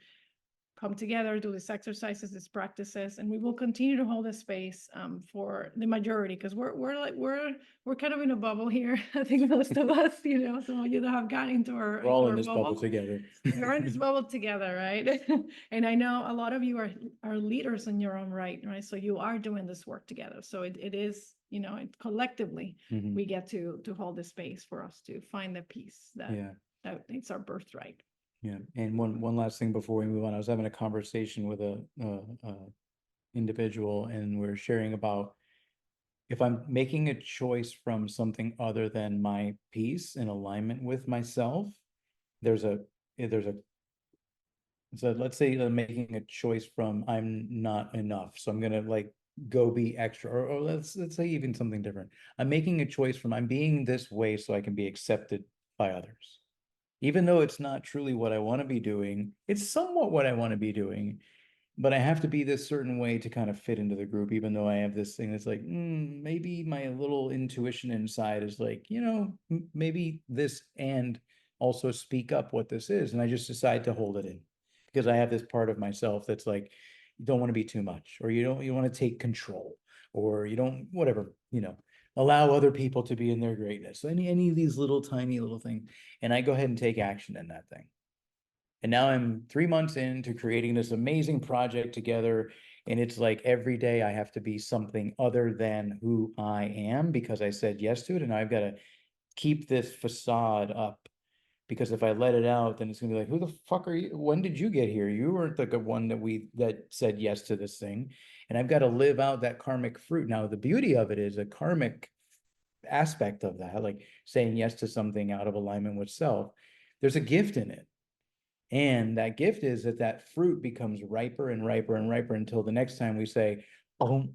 come together, do these exercises, these practices, and we will continue to hold a space for the majority, because we're kind of in a bubble here. I think most of us, some of you that have gotten into We're all in our this bubble together. We're in this bubble together, right? And I know a lot of you are leaders in your own right? So you are doing this work together. So it is, collectively we get to hold the space for us to find the peace that it's our birthright. Yeah. And one last thing before we move on, I was having a conversation with a individual, and we're sharing about, if I'm making a choice from something other than my peace in alignment with myself, so let's say I'm making a choice from, I'm not enough, so I'm gonna like go be extra, or let's say even something different. I'm making a choice from, I'm being this way so I can be accepted by others. Even though it's not truly what I want to be doing, it's somewhat what I want to be doing. but I have to be this certain way to kind of fit into the group, even though I have this thing that's like, maybe my little intuition inside is like, maybe this, and also speak up what this is. And I just decide to hold it in because I have this part of myself that's like, you don't want to be too much, or you want to take control, or you don't, whatever, allow other people to be in their greatness. So any of these little tiny little things. And I go ahead and take action in that thing. And now I'm 3 months into creating this amazing project together. And it's like every day I have to be something other than who I am because I said yes to it. And I've got to keep this facade up, because if I let it out, then it's gonna be like, who the fuck are you? When did you get here? You weren't the one that said yes to this thing. And I've got to live out that karmic fruit. Now, the beauty of it is a karmic aspect of that, like saying yes to something out of alignment with self. There's a gift in it. And that gift is that fruit becomes riper and riper and riper until the next time we say, oh,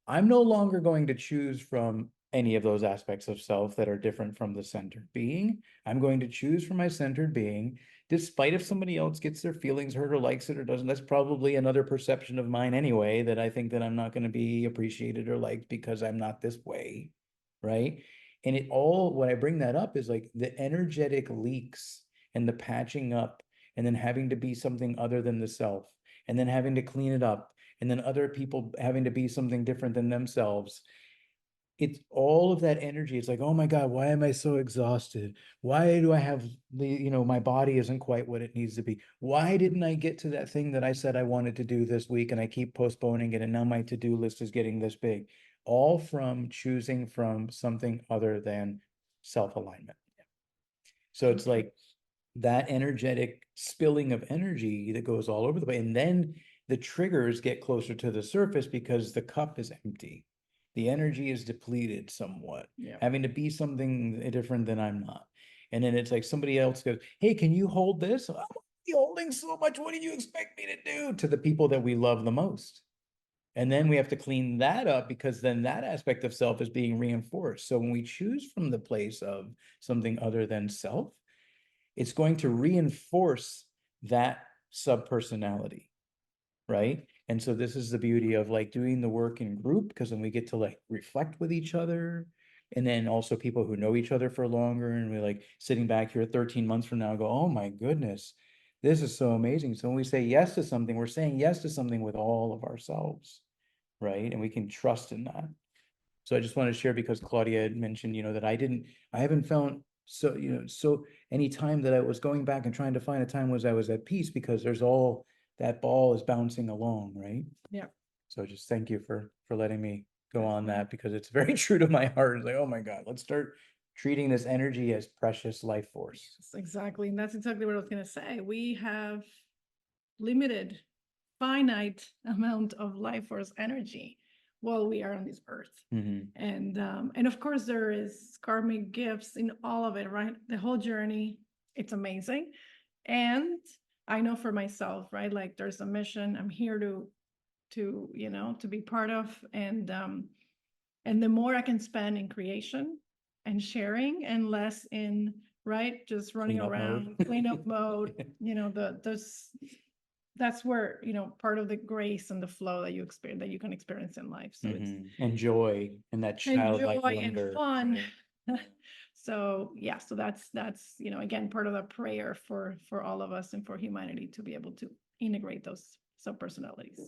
I'm no longer going to choose from any of those aspects of self that are different from the centered being. I'm going to choose from my centered being, despite if somebody else gets their feelings hurt or likes it or doesn't. That's probably another perception of mine anyway, that I think that I'm not going to be appreciated or liked because I'm not this way, right? And it all, when I bring that up, is like the energetic leaks and the patching up, and then having to be something other than the self, and then having to clean it up, and then other people having to be something different than themselves. It's all of that energy. It's like, oh my God, why am I so exhausted? Why do I have my body isn't quite what it needs to be? Why didn't I get to that thing that I said I wanted to do this week and I keep postponing it, and now my to-do list is getting this big? All from choosing from something other than self-alignment. So it's like that energetic spilling of energy that goes all over the place. And then the triggers get closer to the surface because the cup is empty. The energy is depleted somewhat, having to be something different than I'm not. And then it's like somebody else goes, hey, can you hold this? I'm already holding so much. What do you expect me to do? To the people that we love the most. And then we have to clean that up, because then that aspect of self is being reinforced. So when we choose from the place of something other than self, it's going to reinforce that subpersonality, right? And so this is the beauty of like doing the work in group, because then we get to like reflect with each other. And then also people who know each other for longer, and we're like sitting back here 13 months from now and go, oh my goodness, this is so amazing. So when we say yes to something, we're saying yes to something with all of ourselves, right? And we can trust in that. So I just want to share, because Claudia had mentioned, that I haven't found so any time that I was going back and trying to find a time was I was at peace, because there's all that ball is bouncing along, right? Yeah. So just thank you for letting me go on that, because it's very true to my heart. It's like, oh my God, let's start treating this energy as precious life force. Yes, exactly. And that's exactly what I was going to say. We have limited, finite amount of life force energy while we are on this earth. And of course there is karmic gifts in all of it, right? The whole journey, it's amazing. And I know for myself, right, like there's a mission I'm here to be part of. And the more I can spend in creation and sharing, and less in, right, just running around cleanup mode, that's where, part of the grace and the flow that you experience, that you can experience in life. So it's and joy, and that childlike wonder and fun. So yeah, so that's again, part of the prayer for all of us and for humanity to be able to integrate those subpersonalities.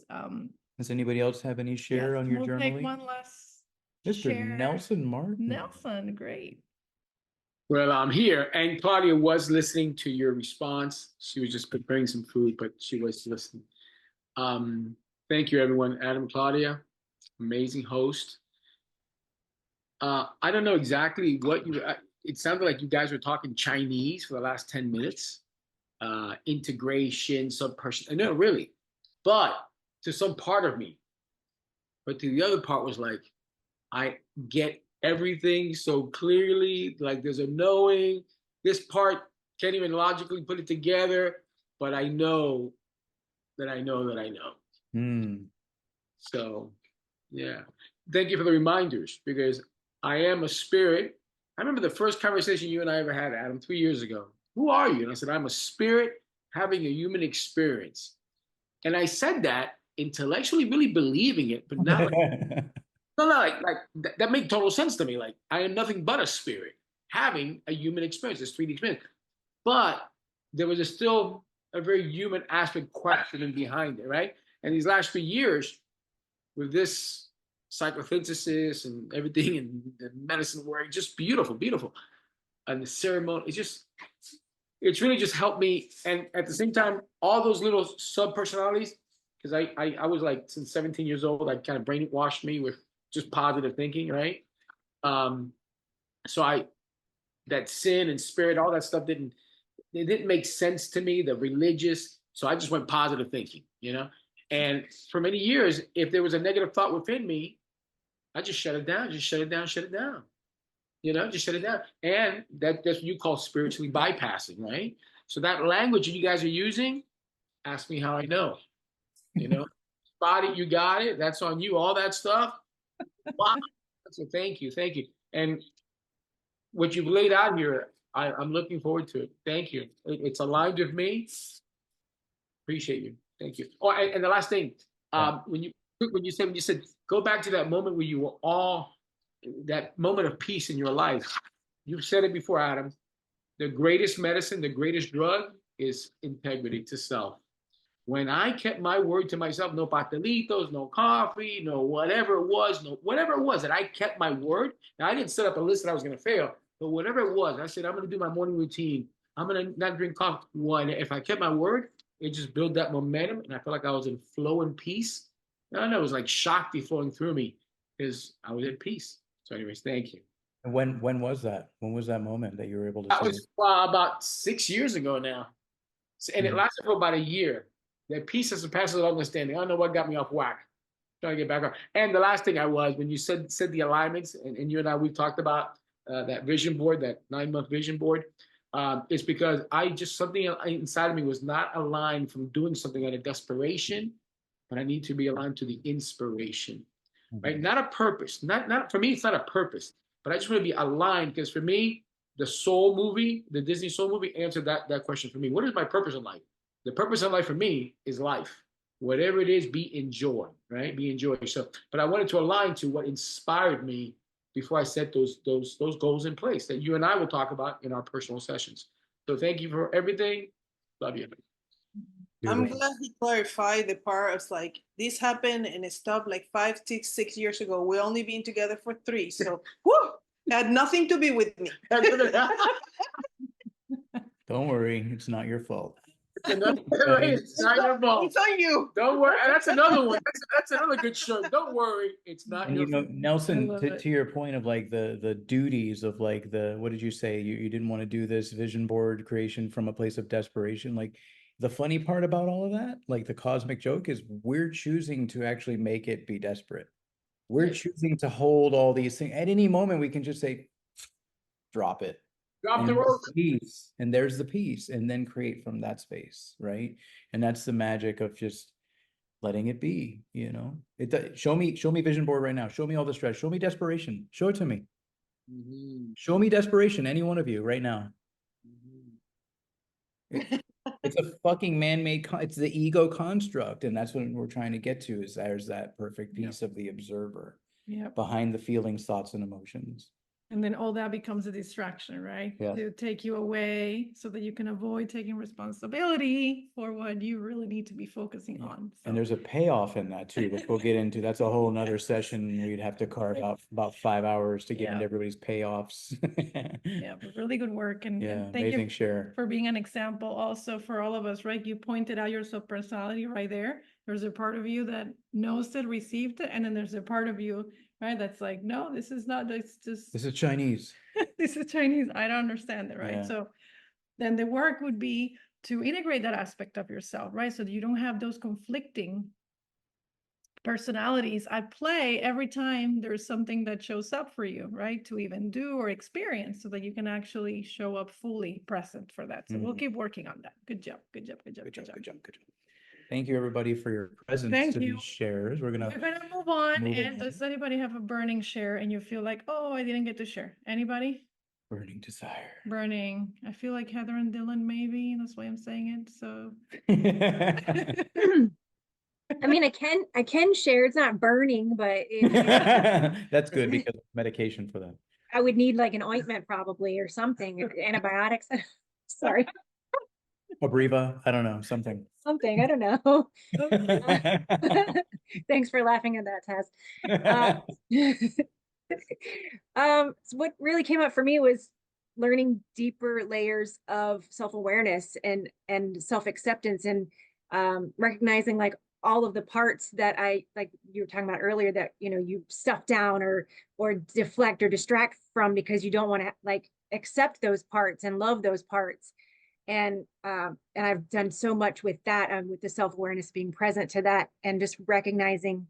Does anybody else have any share on your we'll journaling? take one last Mr. share. Nelson Martin. Nelson, great. Well, I'm here, and Claudia was listening to your response. She was just preparing some food, but she was listening. Thank you, everyone. Adam, Claudia, amazing host. I don't know exactly what it sounded like you guys were talking Chinese for the last 10 minutes. Integration, subperson. No, really. But to some part of me. But to the other part was like, I get everything so clearly, like there's a knowing. This part can't even logically put it together, but I know that I know that I know. So yeah, thank you for the reminders, because I am a spirit. I remember the first conversation you and I ever had, Adam, 3 years ago. Who are you? And I said, I'm a spirit having a human experience. And I said that intellectually really believing it, but not like, no, that made total sense to me. Like, I am nothing but a spirit having a human experience, this 3D experience. But there was still a very human aspect questioning behind it, right? And these last 3 years, with this psychosynthesis and everything and the medicine work, just beautiful, beautiful. And the ceremony, it's really just helped me. And at the same time, all those little sub-personalities, because I was like, since 17 years old, I kind of brainwashed me with just positive thinking, right? So that sin and spirit, all that stuff it didn't make sense to me, the religious. So I just went positive thinking, you know? And for many years, if there was a negative thought within me, I just shut it down, just shut it down, shut it down. You know, just shut it down. And that's what you call spiritually bypassing, right? So that language you guys are using, ask me how I know. You know, body, you got it. That's on you. All that stuff. Wow. So thank you, thank you. And what you've laid out here, I'm looking forward to it. Thank you. It's aligned with me. Appreciate you. Thank you. Oh, and the last thing, when you said go back to that moment where you were all that moment of peace in your life. You've said it before, Adam. The greatest medicine, the greatest drug is integrity to self. When I kept my word to myself, no pastelitos, no coffee, no whatever it was, that I kept my word. Now, I didn't set up a list that I was going to fail, but whatever it was, I said, I'm going to do my morning routine. I'm going to not drink coffee. One, if I kept my word, it just built that momentum, and I felt like I was in flow and peace. I don't know, it was like Shakti flowing through me because I was at peace. So anyways, thank you. And when was that? When was that moment that you were able to That say? was about 6 years ago now. And it lasted for about a year. That peace that surpasses all understanding. I don't know what got me off whack. Trying to get back on. And the last thing when you said the alignments, and you and I, we talked about that vision board, that 9-month vision board, it's because something inside of me was not aligned from doing something out of desperation, but I need to be aligned to the inspiration. Right? Not a purpose. Not for me, it's not a purpose, but I just want to be aligned because for me, the Soul movie, the Disney Soul movie answered that question for me. What is my purpose in life? The purpose in life for me is life. Whatever it is, be in joy, right? Be in joy. So, but I wanted to align to what inspired me before I set those goals in place that you and I will talk about in our personal sessions. So thank you for everything. Love you. I'm glad he clarified the part of like this happened and it stopped like 5, 6 years ago. We only been together for 3, so whoo, it had nothing to be with me. Don't worry, it's not your fault. It's not your fault. It's on you. Don't worry. That's another one. That's another good show. Don't worry, it's not And your you know, fault. Nelson, to your point of like the duties of like what did you say? You didn't want to do this vision board creation from a place of desperation. Like the funny part about all of that, like the cosmic joke, is we're choosing to actually make it be desperate. We're choosing to hold all these things. At any moment, we can just say, drop it. Drop the And rope. peace, and there's the peace, and then create from that space, right? And that's the magic of just letting it be, you know. Show me vision board right now. Show me all the stress. Show me desperation. Show it to me. Show me desperation, any one of you right now. It's a fucking man-made it's the ego construct, and that's what we're trying to get to, is there's that perfect piece of the observer behind the feelings, thoughts, and emotions. And then all that becomes a distraction, right? Yeah. To take you away so that you can avoid taking responsibility for what you really need to be focusing on. So. And there's a payoff in that too, which we'll get into. That's a whole nother session. We'd have to carve out about 5 hours to get into everybody's payoffs. Yeah, but really good work. And thank amazing you share. for being an example also for all of us, right? You pointed out your subpersonality right there. There's a part of you that knows it, received it, and then there's a part of you, right, that's like, no, this is not, it's just This is Chinese. this is Chinese, I don't understand it, right? Yeah. So then the work would be to integrate that aspect of yourself, right? So that you don't have those conflicting personalities at play every time there's something that shows up for you, right? To even do or experience, so that you can actually show up fully present for that. So we'll keep working on that. Good job. Good job. Good job. Good job. Good job. Good job. Thank you, everybody, for your presence to these shares. We're gonna move on. Does anybody have a burning share and you feel like, oh, I didn't get to share? Anybody? burning desire. Burning. I feel like Heather and Dylan, maybe. That's why I'm saying it. So I mean, I can share. It's not burning, but it, That's good because of medication for that. I would need like an ointment probably or something, antibiotics. Sorry, Abriva, I don't know, something. something. I don't know. Thanks for laughing at that, Tess. So what really came up for me was learning deeper layers of self-awareness and self-acceptance and recognizing like all of the parts that I like you were talking about earlier that you stuff down or deflect or distract from because you don't want to like accept those parts and love those parts. And I've done so much with that, with the self-awareness being present to that and just recognizing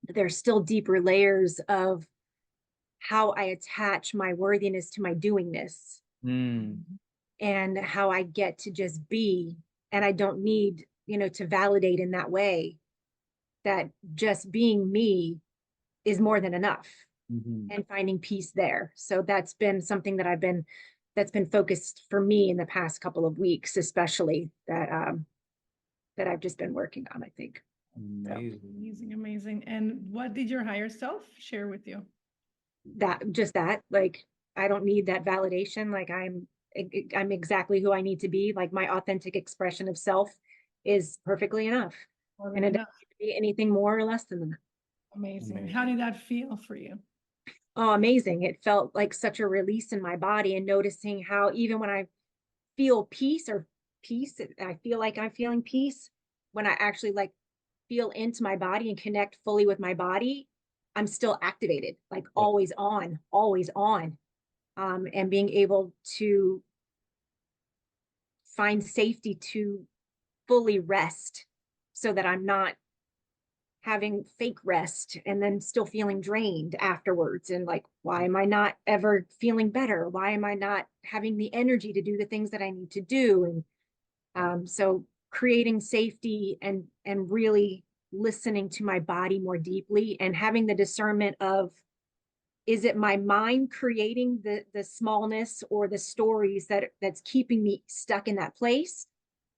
that there's still deeper layers of how I attach my worthiness to my doingness and how I get to just be. And I don't need, to validate in that way that just being me is more than enough and finding peace there. So that's been something that's been focused for me in the past couple of weeks, especially that I've just been working on, I think. Amazing. Amazing, amazing. And what did your higher self share with you? That like I don't need that validation. Like I'm exactly who I need to be. Like my authentic expression of self is perfectly enough. And it doesn't need to be anything more or less than that. Amazing. How did that feel for you? Oh, amazing. It felt like such a release in my body and noticing how even when I feel peace, I feel like I'm feeling peace. When I actually like feel into my body and connect fully with my body, I'm still activated, like always on, always on. And being able to find safety to fully rest so that I'm not having fake rest and then still feeling drained afterwards. And like, why am I not ever feeling better? Why am I not having the energy to do the things that I need to do? And so creating safety and really listening to my body more deeply and having the discernment of, is it my mind creating the smallness or the stories that's keeping me stuck in that place?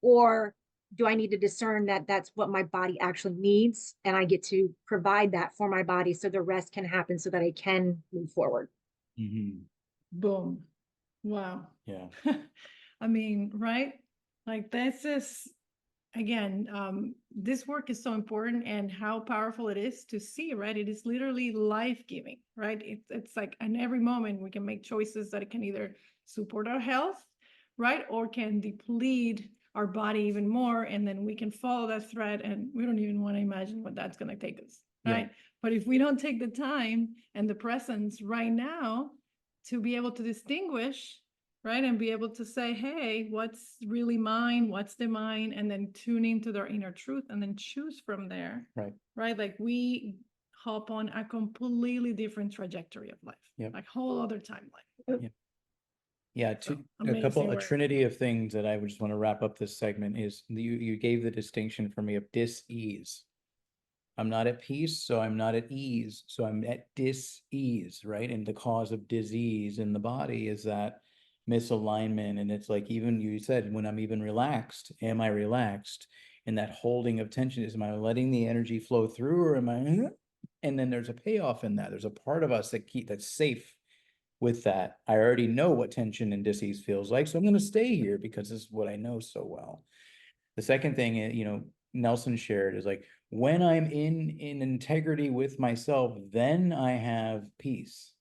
Or do I need to discern that that's what my body actually needs and I get to provide that for my body so the rest can happen so that I can move forward? Boom. Wow. Yeah. I mean, right? Like this is again, this work is so important and how powerful it is to see, right? It is literally life-giving, right? It's like in every moment we can make choices that it can either support our health, right? Or can deplete our body even more. And then we can follow that thread and we don't even want to imagine what that's going to take us, right? But if we don't take the time and the presence right now to be able to distinguish, right, and be able to say, hey, what's really mine, what's the mine, and then tune into their inner truth and then choose from there, right? Like we hop on a completely different trajectory of life, like whole other timeline. Yeah, a trinity of things that I would just want to wrap up this segment is you gave the distinction for me of dis-ease. I'm not at peace, so I'm not at ease, so I'm at dis-ease, right? And the cause of disease in the body is that misalignment. And it's like, even you said, when I'm even relaxed, am I relaxed? And that holding of tension, is, am I letting the energy flow through or am I, and then there's a payoff in that. There's a part of us that's safe with that. I already know what tension and dis-ease feels like, so I'm going to stay here because this is what I know so well. The second thing, Nelson shared is like, when I'm in integrity with myself, then I have peace.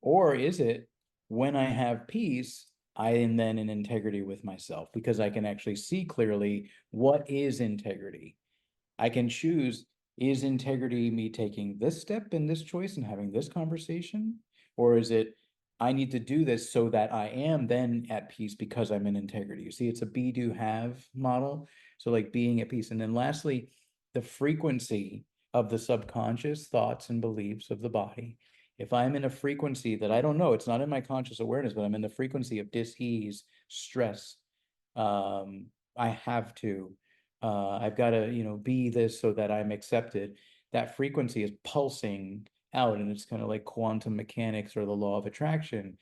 Or is it when I have peace, I am then in integrity with myself because I can actually see clearly what is integrity. I can choose, is integrity me taking this step and this choice and having this conversation? Or is it, I need to do this so that I am then at peace because I'm in integrity? You see, it's a be, do, have model. So like being at peace. And then lastly, the frequency of the subconscious thoughts and beliefs of the body. If I'm in a frequency that I don't know, it's not in my conscious awareness, but I'm in the frequency of dis-ease, stress, I have to, I've got to, be this so that I'm accepted. That frequency is pulsing out, and it's kind of like quantum mechanics or the law of attraction,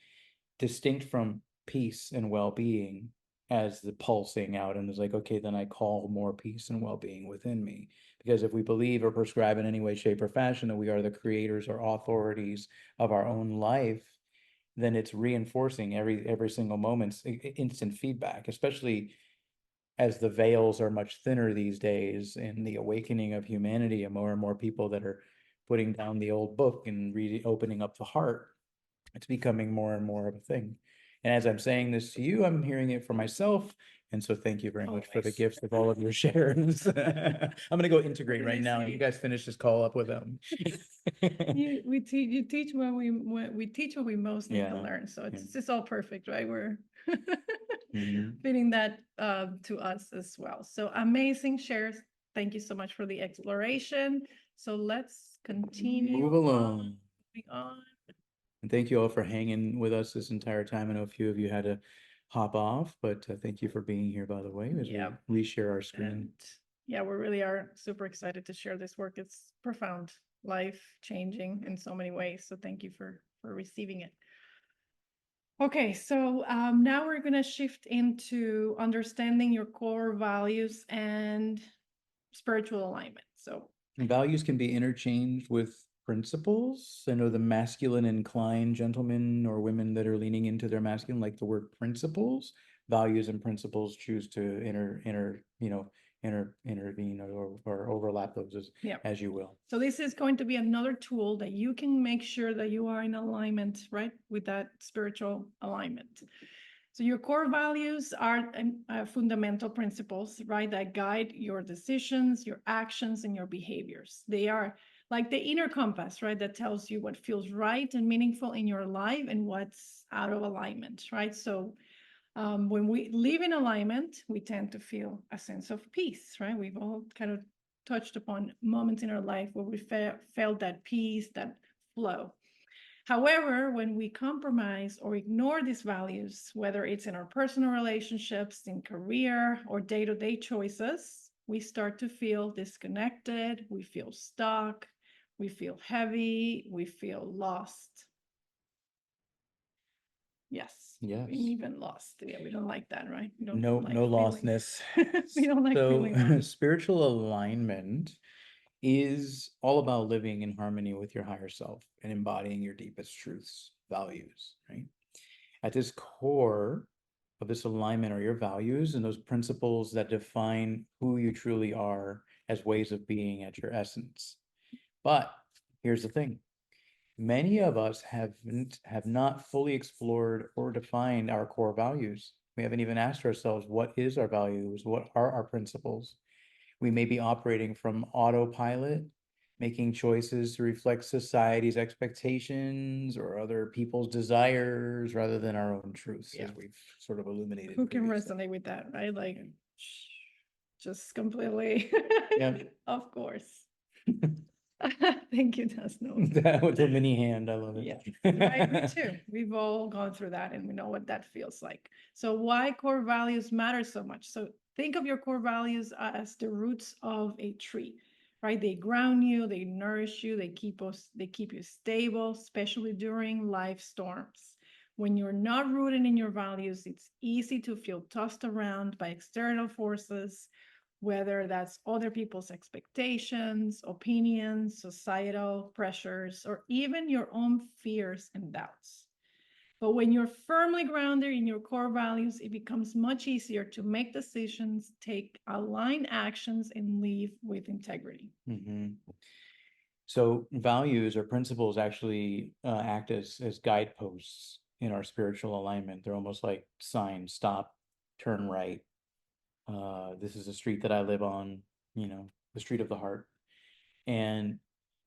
distinct from peace and well-being. as the pulsing out, and it's like, okay, then I call more peace and well-being within me. Because if we believe or prescribe in any way, shape, or fashion that we are the creators or authorities of our own life, then it's reinforcing every single moment's instant feedback, especially as the veils are much thinner these days in the awakening of humanity, and more people that are putting down the old book and opening up the heart. It's becoming more and more of a thing. And as I'm saying this to you, I'm hearing it for myself. And so thank you very much for the Always. gifts of all of your shares. I'm going to go integrate right now. You guys finish this call up with them. You teach when we teach what we most need to Yeah, learn. So it's yeah. just all perfect, right? We're Mhm. fitting that to us as well. So amazing shares. Thank you so much for the exploration. So let's continue Move along. moving on. And thank you all for hanging with us this entire time. I know a few of you had to hop off, but thank you for being here, by the way, as Yep. we reshare our screen. And yeah, we really are super excited to share this work. It's profound, life changing in so many ways. So thank you for receiving it. Okay, so now we're going to shift into understanding your core values and spiritual alignment. So Values can be interchanged with principles. I know the masculine inclined gentlemen or women that are leaning into their masculine like the word principles. Values and principles choose to intervene or overlap those yeah, as you will. so this is going to be another tool that you can make sure that you are in alignment, right, with that spiritual alignment. So your core values are fundamental principles, right, that guide your decisions, your actions, and your behaviors. They are like the inner compass, right, that tells you what feels right and meaningful in your life and what's out of alignment, right? So when we live in alignment, we tend to feel a sense of peace, right? We've all kind of touched upon moments in our life where we felt that peace, that flow. However, when we compromise or ignore these values, whether it's in our personal relationships, in career, or day-to-day choices, we start to feel disconnected, we feel stuck, we feel heavy, we feel lost. Yes. Yes. Even lost. Yeah, we don't like that, right? We don't No, like no feeling- lostness. We don't like feeling So lost. spiritual alignment is all about living in harmony with your higher self and embodying your deepest truths, values, right? At this core of this alignment are your values and those principles that define who you truly are as ways of being at your essence. But here's the thing. Many of us have not fully explored or defined our core values. We haven't even asked ourselves, what is our values? What are our principles? We may be operating from autopilot, making choices to reflect society's expectations or other people's desires rather than our own truths, Yeah. as we've sort of illuminated. Who can previously. resonate with that, right? Like, just completely. Yeah. Of course. Thank you, Desno. That was a mini hand. I love it. Yeah, right, me too. We've all gone through that and we know what that feels like. So why core values matter so much? So think of your core values as the roots of a tree, right? They ground you, they nourish you, they keep you stable, especially during life storms. When you're not rooted in your values, it's easy to feel tossed around by external forces, whether that's other people's expectations, opinions, societal pressures, or even your own fears and doubts. But when you're firmly grounded in your core values, it becomes much easier to make decisions, take aligned actions, and live with integrity. Mhm. So values or principles actually act as guideposts in our spiritual alignment. They're almost like signs: stop, turn right. This is the street that I live on, the street of the heart. And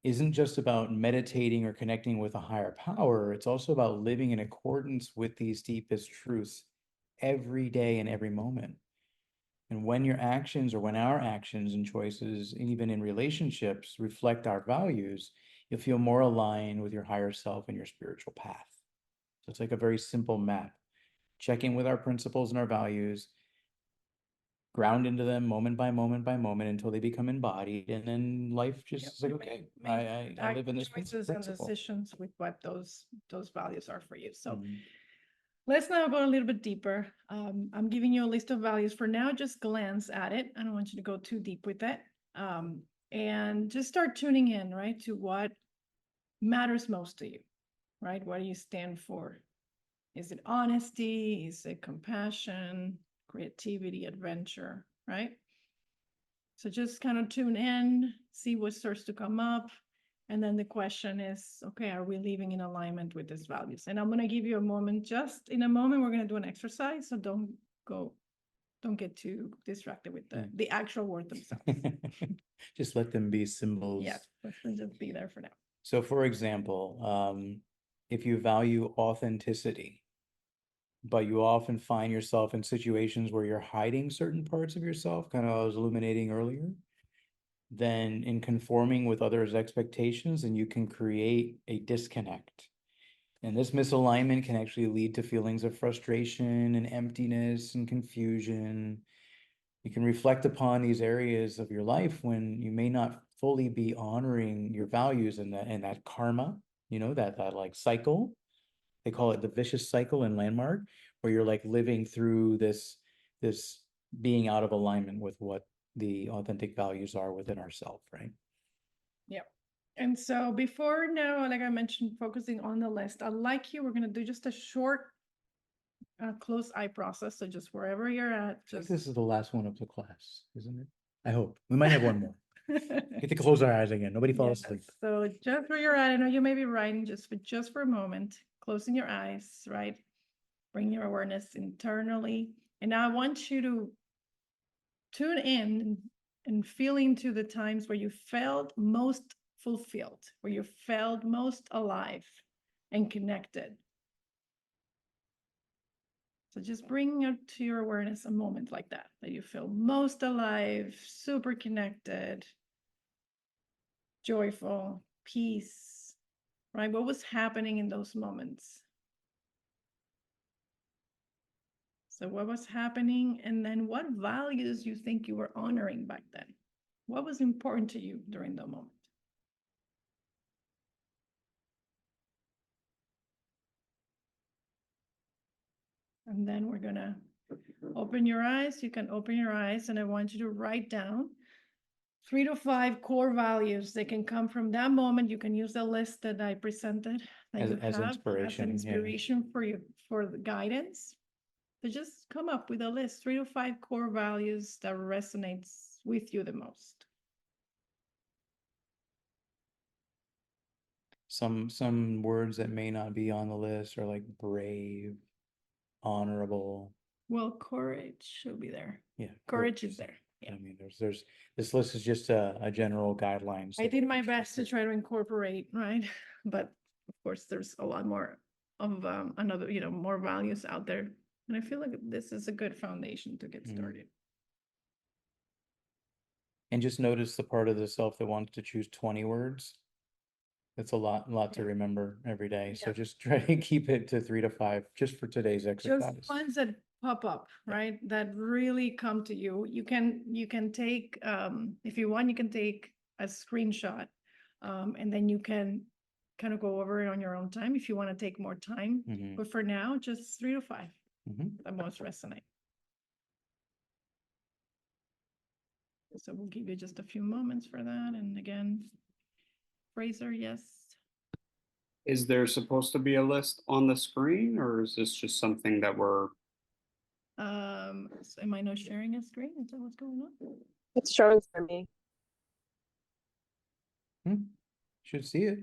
isn't just about meditating or connecting with a higher power. It's also about living in accordance with these deepest truths every day and every moment. And when your actions or when our actions and choices, and even in relationships, reflect our values, you'll feel more aligned with your higher self and your spiritual path. So it's like a very simple map. Check in with our principles and our values, ground into them moment by moment by moment until they become embodied. And then life just is like, okay, I live in this choices and principle. decisions with what those values are for you. So Let's now go a little bit deeper. I'm giving you a list of values for now. Just glance at it. I don't want you to go too deep with it. And just start tuning in, right, to what matters most to you, right? What do you stand for? Is it honesty? Is it compassion, creativity, adventure, right? So just kind of tune in, see what starts to come up. And then the question is, okay, are we living in alignment with these values? And I'm going to give you a moment. Just in a moment, we're going to do an exercise. So don't get too distracted with the actual word themselves. Just let them be symbols. Yes, let them just be there for now. So for example, if you value authenticity, but you often find yourself in situations where you're hiding certain parts of yourself, kind of I was illuminating earlier, then in conforming with others' expectations, and you can create a disconnect. And this misalignment can actually lead to feelings of frustration and emptiness and confusion. You can reflect upon these areas of your life when you may not fully be honoring your values and that karma, that like cycle. They call it the vicious cycle in Landmark, where you're like living through this being out of alignment with what the authentic values are within ourselves, right? Yeah. And so before now, like I mentioned, focusing on the list, we're going to do just a short close eye process. So just wherever you're at, I think just this is the last one of the class, isn't it? I hope. We might have one more. Get to close our eyes again. Nobody fall asleep. So just where you're at, I know you may be writing just for a moment, closing your eyes, right? Bring your awareness internally. And now I want you to tune in and feel into the times where you felt most fulfilled, where you felt most alive and connected. So just bring up to your awareness a moment like that you feel most alive, super connected, joyful, peace, right? What was happening in those moments? So what was happening? And then what values you think you were honoring back then? What was important to you during the moment? And then we're gonna open your eyes. You can open your eyes and I want you to write down 3 to 5 core values. They can come from that moment. You can use the list that I presented that As you have inspiration, as an yeah. inspiration for you, for the guidance. So just come up with a list, 3 to 5 core values that resonates with you the most. Some words that may not be on the list are like brave, honorable. Well, courage should be there. Yeah, Courage is there. Yeah. I mean, there's this list is just a general guideline. I did my best to try to incorporate, right? But of course, there's a lot more of more values out there. And I feel like this is a good foundation to get started. And just notice the part of the self that wants to choose 20 words. That's a lot to remember every day. So just try to keep it to 3 to 5 just for today's exercise. Just ones that pop up, right? That really come to you. You can take, if you want, you can take a screenshot, and then you can kind of go over it on your own time if you want to take more time. But for now, just 3 to 5 that most resonate. So we'll give you just a few moments for that. And again, Fraser, yes. Is there supposed to be a list on the screen, or is this just something that we're? Am I not sharing a screen? Is that what's going on? It's showing for me. Should see it.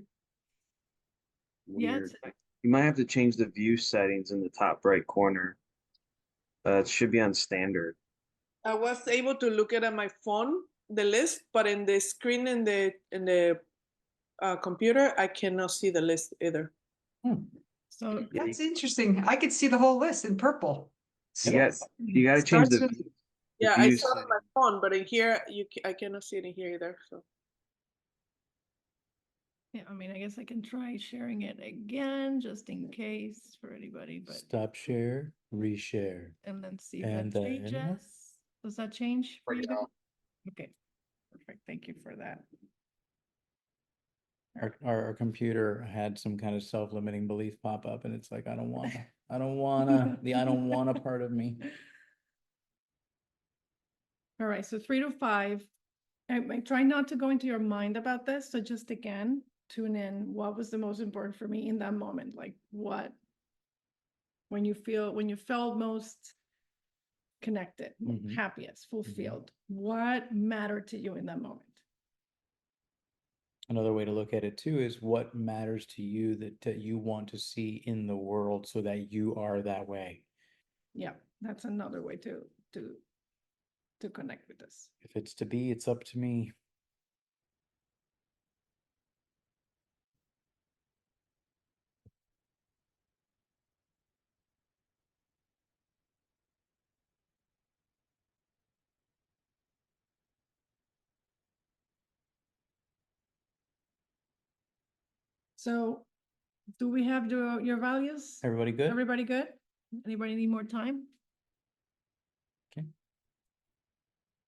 Weird. Yes. You might have to change the view settings in the top right corner. It should be on standard. I was able to look at my phone, the list, but in the screen in the computer, I cannot see the list either. So That's interesting. I could see the whole list in purple. You got to change the. Yeah, I view saw it on my phone, but in here, I cannot see it in here either. So. yeah, I mean, I guess I can try sharing it again, just in case for anybody, but. Stop share, reshare. And then see if And that then- changes. Does that change for you? Yeah. guys? Okay, perfect. Thank you for that. Our computer had some kind of self-limiting belief pop up and it's like, I don't want I don't wanna, the I don't wanna part of me. All right, so 3 to 5. I try not to go into your mind about this. So just again, tune in. What was the most important for me in that moment? Like what, when you felt most connected, Mhm. happiest, fulfilled, what mattered to you in that moment? Another way to look at it too is what matters to you that you want to see in the world so that you are that way. Yeah, that's another way to connect with this. If it's to be, it's up to me. So do we have your values? Everybody good? Everybody good? Anybody need more time? Okay.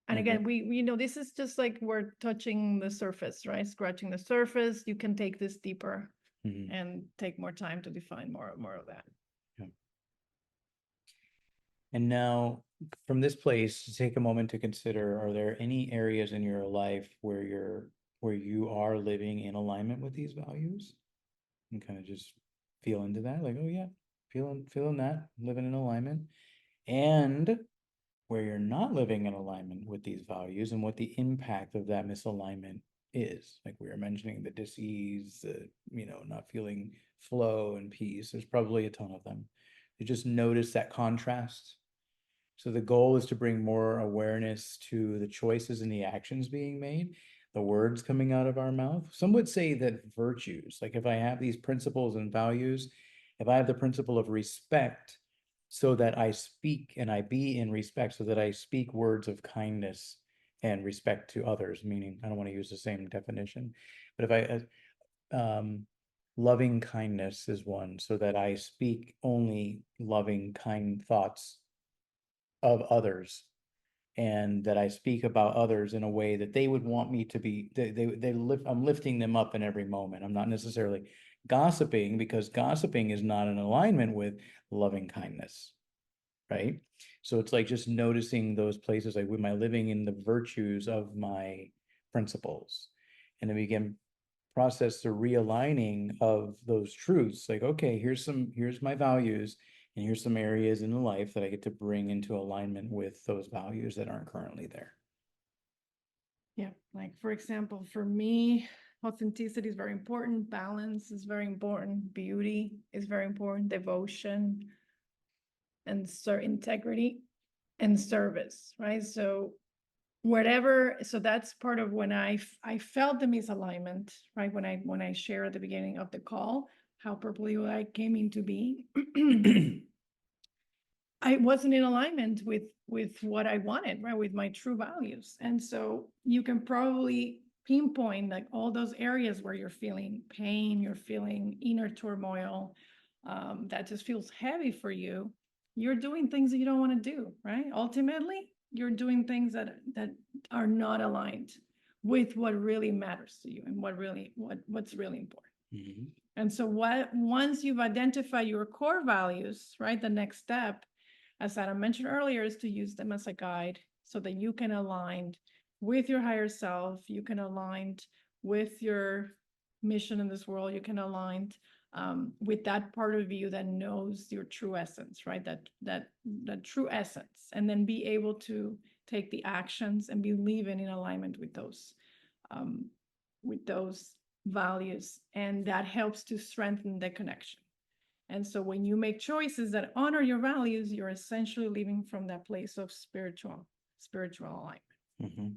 And Okay. again, we know this is just like we're touching the surface, right? Scratching the surface. You can take this deeper Mhm. and take more time to define more of that. And now, from this place, take a moment to consider, are there any areas in your life where you are living in alignment with these values? And kind of just feel into that, like, oh yeah, feeling that, living in alignment. And where you're not living in alignment with these values and what the impact of that misalignment is. Like we were mentioning, the dis-ease, not feeling flow and peace. There's probably a ton of them. You just notice that contrast. So the goal is to bring more awareness to the choices and the actions being made, the words coming out of our mouth. Some would say that virtues, like if I have these principles and values, if I have the principle of respect, so that I speak and I be in respect, so that I speak words of kindness and respect to others, meaning I don't want to use the same definition, but if loving kindness is one, so that I speak only loving, kind thoughts of others, and that I speak about others in a way that they would want me to be. I'm lifting them up in every moment. I'm not necessarily gossiping, because gossiping is not in alignment with loving kindness, right? So it's like just noticing those places, like, am I living in the virtues of my principles? And then we can process the realigning of those truths. Like, okay, here's my values, and here's some areas in the life that I get to bring into alignment with those values that aren't currently there. Yeah, like for example, for me, authenticity is very important. Balance is very important. Beauty is very important. Devotion and integrity and service, right? So that's part of when I felt the misalignment, right? When I shared at the beginning of the call, how purpley I came into being. I wasn't in alignment with what I wanted, right? With my true values. And so you can probably pinpoint like all those areas where you're feeling pain, you're feeling inner turmoil, that just feels heavy for you. You're doing things that you don't want to do, right? Ultimately, you're doing things that are not aligned with what really matters to you and what's really important. Mm-hmm. And so once you've identified your core values, right, the next step, as Adam mentioned earlier, is to use them as a guide so that you can align with your higher self, you can align with your mission in this world, you can align with that part of you that knows your true essence, right? That true essence, and then be able to take the actions and be living in alignment with those values, and that helps to strengthen the connection. And so when you make choices that honor your values, you're essentially living from that place of spiritual alignment. Mm-hmm.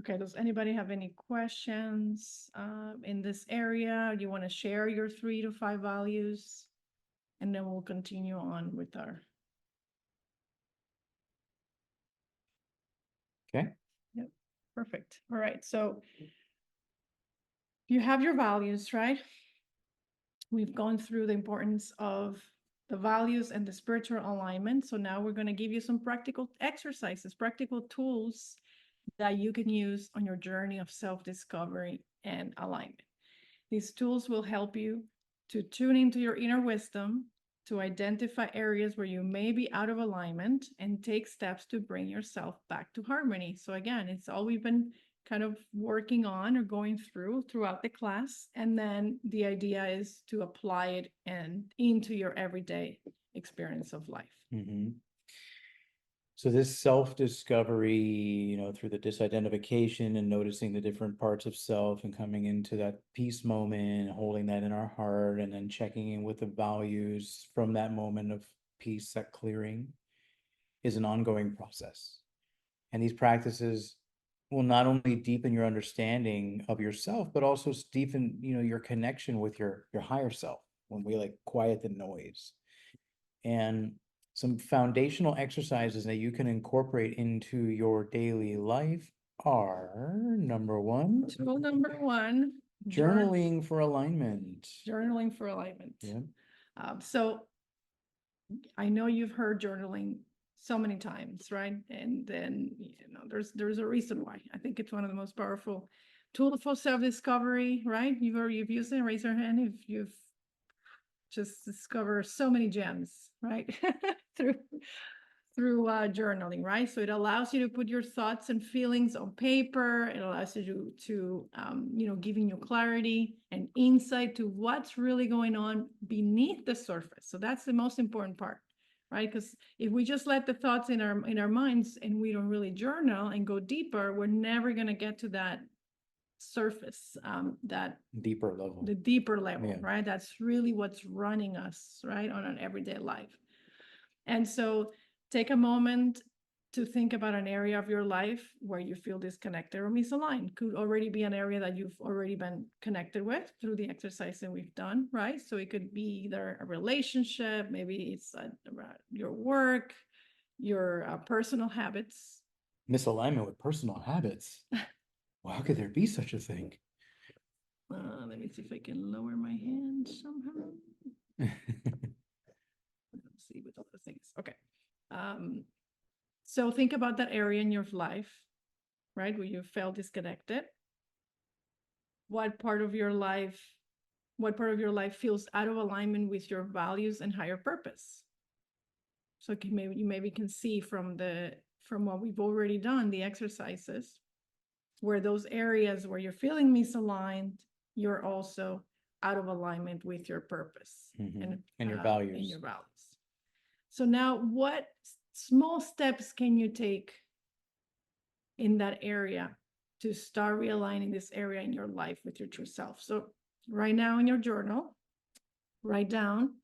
Okay, does anybody have any questions in this area? Do you want to share your 3 to 5 values? And then we'll continue on with our. Okay. Yep, perfect. All right, so you have your values, right? We've gone through the importance of the values and the spiritual alignment. So now we're going to give you some practical exercises, practical tools that you can use on your journey of self-discovery and alignment. These tools will help you to tune into your inner wisdom, to identify areas where you may be out of alignment and take steps to bring yourself back to harmony. So again, it's all we've been kind of working on or going throughout the class. And then the idea is to apply it and into your everyday experience of life. Mm-hmm. So this self-discovery, through the disidentification and noticing the different parts of self and coming into that peace moment, holding that in our heart, and then checking in with the values from that moment of peace, that clearing, is an ongoing process. And these practices will not only deepen your understanding of yourself, but also deepen, your connection with your higher self when we like quiet the noise. And some foundational exercises that you can incorporate into your daily life are number one, Tool number one, journaling for alignment. Journaling for alignment. Yeah. So I know you've heard journaling so many times, right? And then there's a reason why. I think it's one of the most powerful tools for self-discovery, right? You've used it. Raise your hand if you've just discovered so many gems, right? through journaling, right? So it allows you to put your thoughts and feelings on paper. It allows you to giving you clarity and insight to what's really going on beneath the surface. So that's the most important part, right? Because if we just let the thoughts in our minds and we don't really journal and go deeper, we're never going to get to that surface, that deeper level, the deeper level, Yeah. right? That's really what's running us, right, on an everyday life. And so take a moment to think about an area of your life where you feel disconnected or misaligned. Could already be an area that you've already been connected with through the exercise that we've done, right? So it could be either a relationship, maybe it's your work, your personal habits. Misalignment with personal habits. Well, how could there be such a thing? Let me see if I can lower my hand somehow. Let's see with other things. Okay. So think about that area in your life, right, where you felt disconnected. What part of your life feels out of alignment with your values and higher purpose? So you maybe can see from what we've already done, the exercises, where those areas where you're feeling misaligned, you're also out of alignment with your purpose and your values. And your values. So now what small steps can you take in that area to start realigning this area in your life with your true self? So right now in your journal, write down,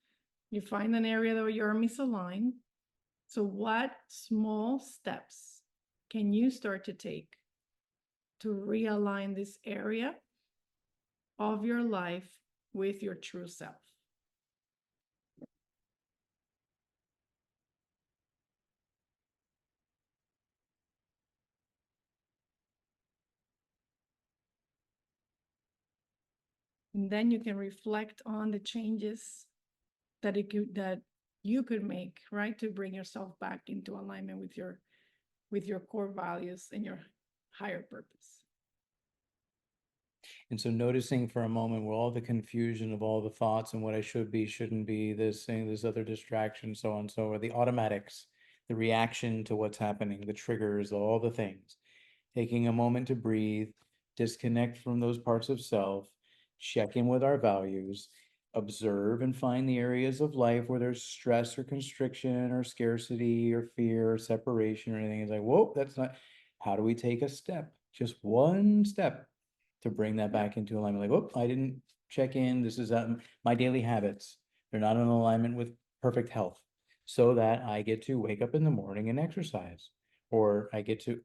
you find an area where you're misaligned. So what small steps can you start to take to realign this area of your life with your true self? And then you can reflect on the changes that you could make, right, to bring yourself back into alignment with your core values and your higher purpose. And so noticing for a moment where all the confusion of all the thoughts and what I should be, shouldn't be, this thing, this other distraction, so on and so on, the automatics, the reaction to what's happening, the triggers, all the things. Taking a moment to breathe, disconnect from those parts of self, check in with our values, observe and find the areas of life where there's stress or constriction or scarcity or fear or separation or anything. It's like, whoa, that's not, how do we take a step? Just one step to bring that back into alignment. Like, whoop, I didn't check in. This is my daily habits. They're not in alignment with perfect health, so that I get to wake up in the morning and exercise, or I get to,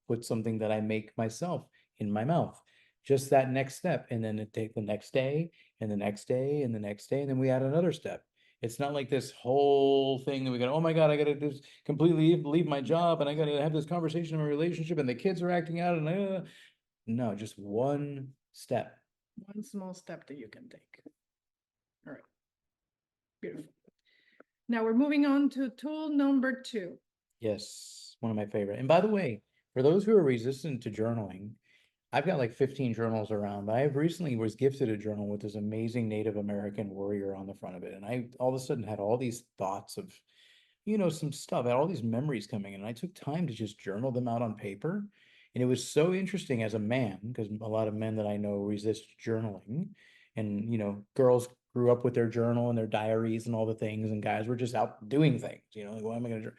put something that I make myself in my mouth. Just that next step. And then it take the next day and the next day and the next day. And then we add another step. It's not like this whole thing that we got, oh my God, I got to just completely leave my job and I got to have this conversation in my relationship and the kids are acting out and no, just one step. One small step that you can take. All right. Beautiful. Now we're moving on to tool number 2. Yes, one of my favorite. And by the way, for those who are resistant to journaling, I've got like 15 journals around, but I recently was gifted a journal with this amazing Native American warrior on the front of it. And I all of a sudden had all these thoughts of, some stuff, I had all these memories coming in. And I took time to just journal them out on paper. And it was so interesting as a man, because a lot of men that I know resist journaling. And, girls grew up with their journal and their diaries and all the things, and guys were just out doing things, like, what am I going to do?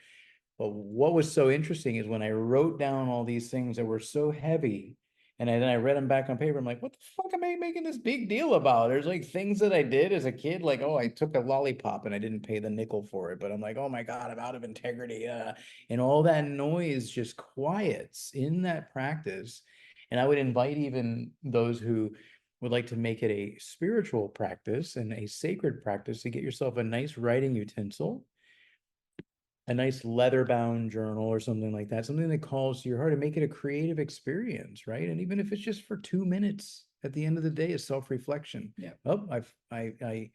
But what was so interesting is when I wrote down all these things that were so heavy, and then I read them back on paper, I'm like, what the fuck am I making this big deal about? There's like things that I did as a kid, like, oh, I took a lollipop and I didn't pay the nickel for it. But I'm like, oh my God, I'm out of integrity. And all that noise just quiets in that practice. And I would invite even those who would like to make it a spiritual practice and a sacred practice to get yourself a nice writing utensil, a nice leather bound journal or something like that, something that calls to your heart, and make it a creative experience, right? And even if it's just for 2 minutes at the end of the day, is self-reflection. Yeah. Oh, I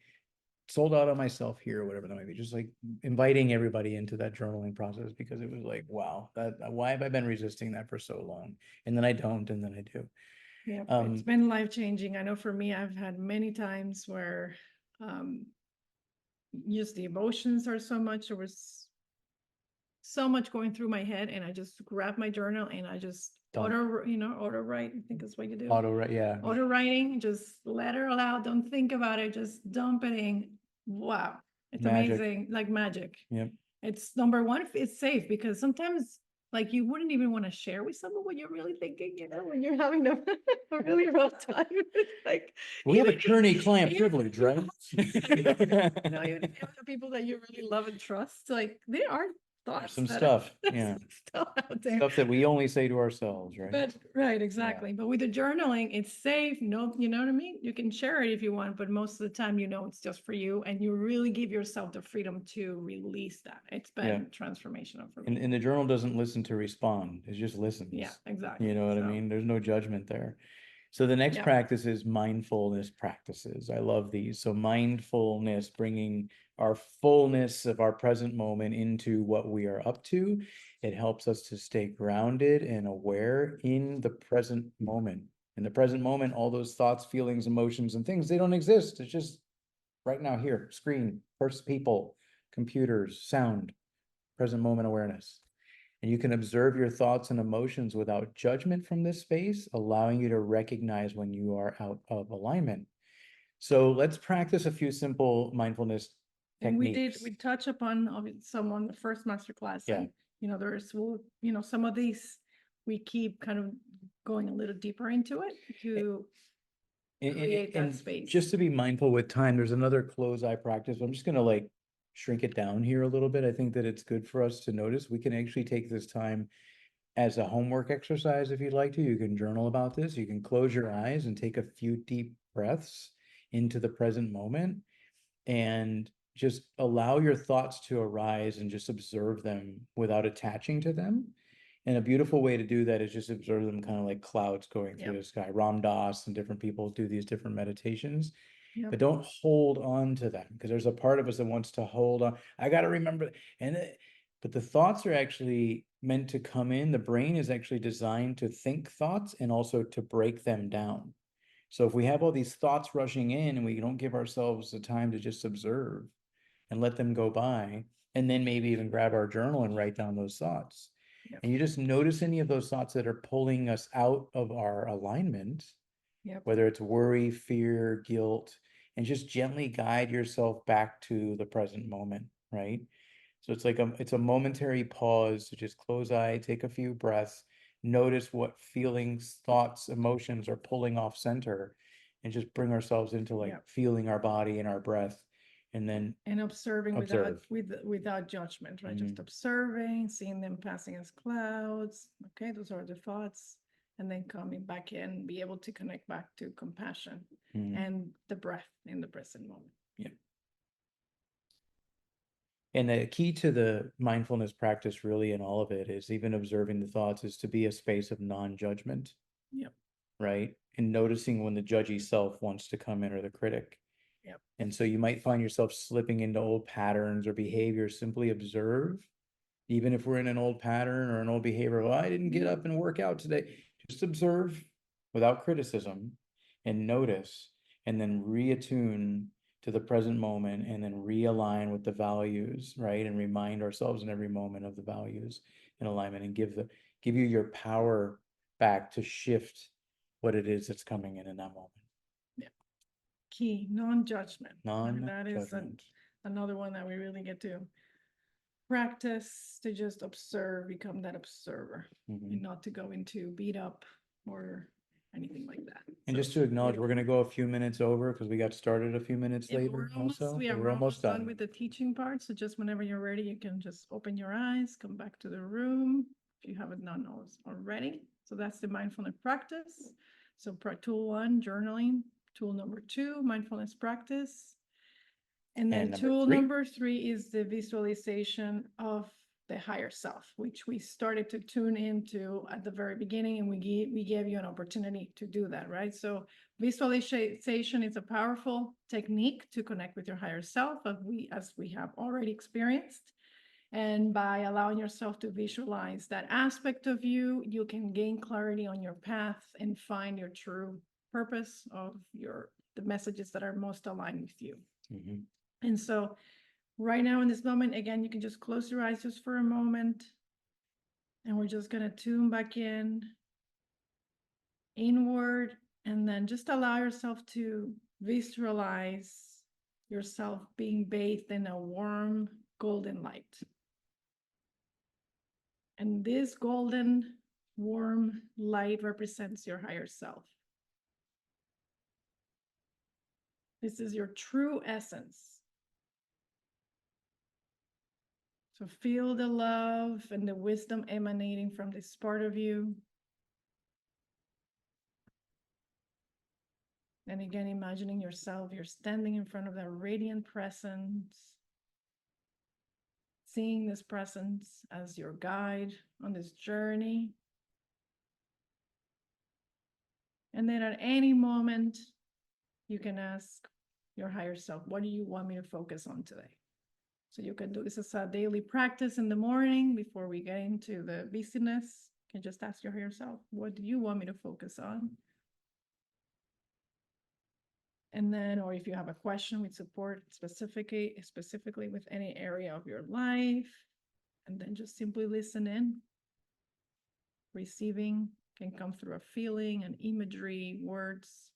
sold out on myself here, or whatever that might be. Just like inviting everybody into that journaling process, because it was like, wow, why have I been resisting that for so long? And then I don't, and then I do. Yeah, it's been life-changing. I know for me, I've had many times where just the emotions are so much, there was so much going through my head, and I just grab my journal and I just auto write. I think that's what you do. Auto write, yeah. Auto writing, just let it all out. Don't think about it. Just dump it in. Wow, it's Magic. amazing, like magic. Yep. It's number one. It's safe, because sometimes, like, you wouldn't even want to share with someone what you're really thinking, when you're having a really rough time. Like, We have even- attorney-client even- privilege, right? No, even if you have the people that you really love and trust, like, there are thoughts. Some that stuff, there's yeah. stuff out there. Stuff that we only say to ourselves, right? But right, exactly. But with the journaling, it's safe. No, you know what I mean? You can share it if you want, but most of the time, it's just for you, and you really give yourself the freedom to release that. It's been transformational for me. And the journal doesn't listen to respond. It just listens. Yeah, exactly. You know what I So- mean? There's no judgment there. So the next Yeah. practice is mindfulness practices. I love these. So mindfulness, bringing our fullness of our present moment into what we are up to. It helps us to stay grounded and aware in the present moment. In the present moment, all those thoughts, feelings, emotions, and things, they don't exist. It's just right now here, screen, first people, computers, sound, present moment awareness. And you can observe your thoughts and emotions without judgment from this space, allowing you to recognize when you are out of alignment. So let's practice a few simple mindfulness And techniques. we touch upon some on the first masterclass. Yeah. And, some of these, we keep kind of going a little deeper into it to create that space. Just to be mindful with time, there's another close eye practice. I'm just going to like shrink it down here a little bit. I think that it's good for us to notice. We can actually take this time as a homework exercise if you'd like to. You can journal about this. You can close your eyes and take a few deep breaths into the present moment, and just allow your thoughts to arise and just observe them without attaching to them. And a beautiful way to do that is just observe them kind of like clouds going through the sky. Ram Dass and different people do these different meditations. Yep. But don't hold on to them, because there's a part of us that wants to hold on. I got to remember. But the thoughts are actually meant to come in. The brain is actually designed to think thoughts and also to break them down. So if we have all these thoughts rushing in and we don't give ourselves the time to just observe and let them go by, and then maybe even grab our journal and write down those thoughts. Yep. And you just notice any of those thoughts that are pulling us out of our alignment, whether it's worry, fear, guilt, and just gently guide yourself back to the present moment, right? So it's like it's a momentary pause to just close eye, take a few breaths, notice what feelings, thoughts, emotions are pulling off center, and just bring ourselves into like feeling our body and our breath. And then observing without judgment, right? Just observing, seeing them passing as clouds. Okay, those are the thoughts. And then coming back in, be able to connect back to compassion and the breath in the present moment. Yeah. And the key to the mindfulness practice really in all of it is even observing the thoughts is to be a space of non-judgment. Yep. Right? And noticing when the judgy self wants to come in, or the critic. Yep. And so you might find yourself slipping into old patterns or behaviors. Simply observe. Even if we're in an old pattern or an old behavior, well, I didn't get up and work out today. Just observe without criticism and notice, and then reattune to the present moment, and then realign with the values, right? And remind ourselves in every moment of the values in alignment, and give you your power back to shift what it is that's coming in that moment. Key, non-judgment. Non-judgment. That is another one that we really get to practice, to just observe, become that observer, and not to go into beat up or anything like that. And So, just to acknowledge, we're going to go a few minutes over because we got started a few minutes yeah, later. we're almost done with the teaching part. So just whenever you're ready, you can just open your eyes, come back to the room if you haven't done already. So that's the mindfulness practice. So tool 1, journaling. Tool number 2, mindfulness practice. And then tool number 3 is the visualization of the higher self, which we started to tune into at the very beginning, and we gave you an opportunity to do that, right? So visualization is a powerful technique to connect with your higher self, as we have already experienced. And by allowing yourself to visualize that aspect of you, you can gain clarity on your path and find your true purpose of the messages that are most aligned with you. And so right now in this moment, again, you can just close your eyes just for a moment, and we're just going to tune back inward, and then just allow yourself to visualize yourself being bathed in a warm golden light. And this golden warm light represents your higher self. This is your true essence. So feel the love and the wisdom emanating from this part of you. And again, imagining yourself, you're standing in front of that radiant presence, seeing this presence as your guide on this journey. And then at any moment, you can ask your higher self, what do you want me to focus on today? So you can do this as a daily practice in the morning before we get into the busyness. You can just ask your higher self, what do you want me to focus on? And then, or if you have a question with support specifically with any area of your life, and then just simply listen in. Receiving can come through a feeling, an imagery, words.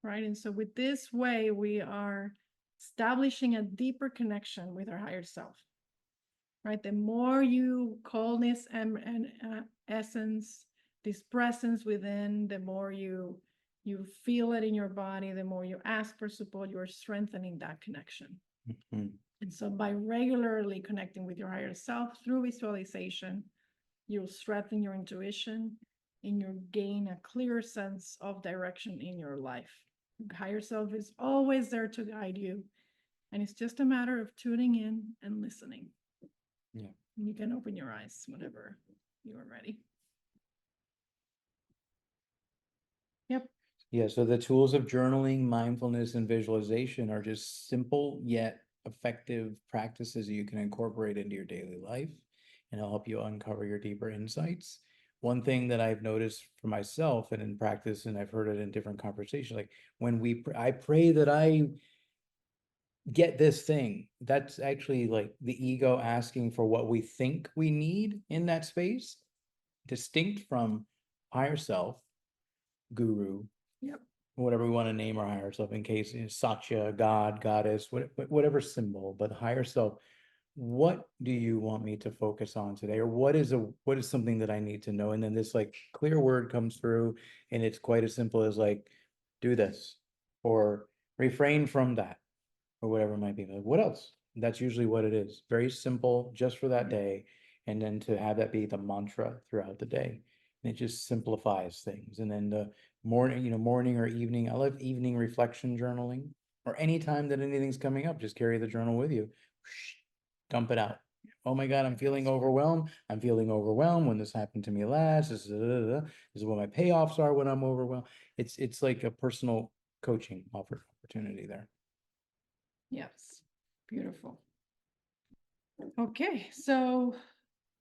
Right, and so with this way, we are establishing a deeper connection with our higher self. Right, the more you call this essence, this presence within, the more you feel it in your body, the more you ask for support, you are strengthening that connection. And so by regularly connecting with your higher self through visualization, you'll strengthen your intuition and you'll gain a clearer sense of direction in your life. Higher self is always there to guide you, and it's just a matter of tuning in and listening. Yeah. And you can open your eyes whenever you are ready. Yep. Yeah, so the tools of journaling, mindfulness, and visualization are just simple yet effective practices you can incorporate into your daily life, and it'll help you uncover your deeper insights. One thing that I've noticed for myself and in practice, and I've heard it in different conversations, like when I pray that I get this thing, that's actually like the ego asking for what we think we need in that space, distinct from higher self, guru, whatever we want to name our higher self, in case Satya, God, goddess, whatever symbol, but higher self. What do you want me to focus on today? Or what is something that I need to know? And then this like clear word comes through, and it's quite as simple as like, do this, or refrain from that, or whatever it might be. Like, what else? That's usually what it is. Very simple, just for that day. And then to have that be the mantra throughout the day. And it just simplifies things. And then the morning or evening, I love evening reflection journaling, or anytime that anything's coming up, just carry the journal with you. Dump it out. Oh my God, I'm feeling overwhelmed. I'm feeling overwhelmed when this happened to me last. This is what my payoffs are when I'm overwhelmed. It's like a personal coaching opportunity there. Yes, beautiful. Okay, so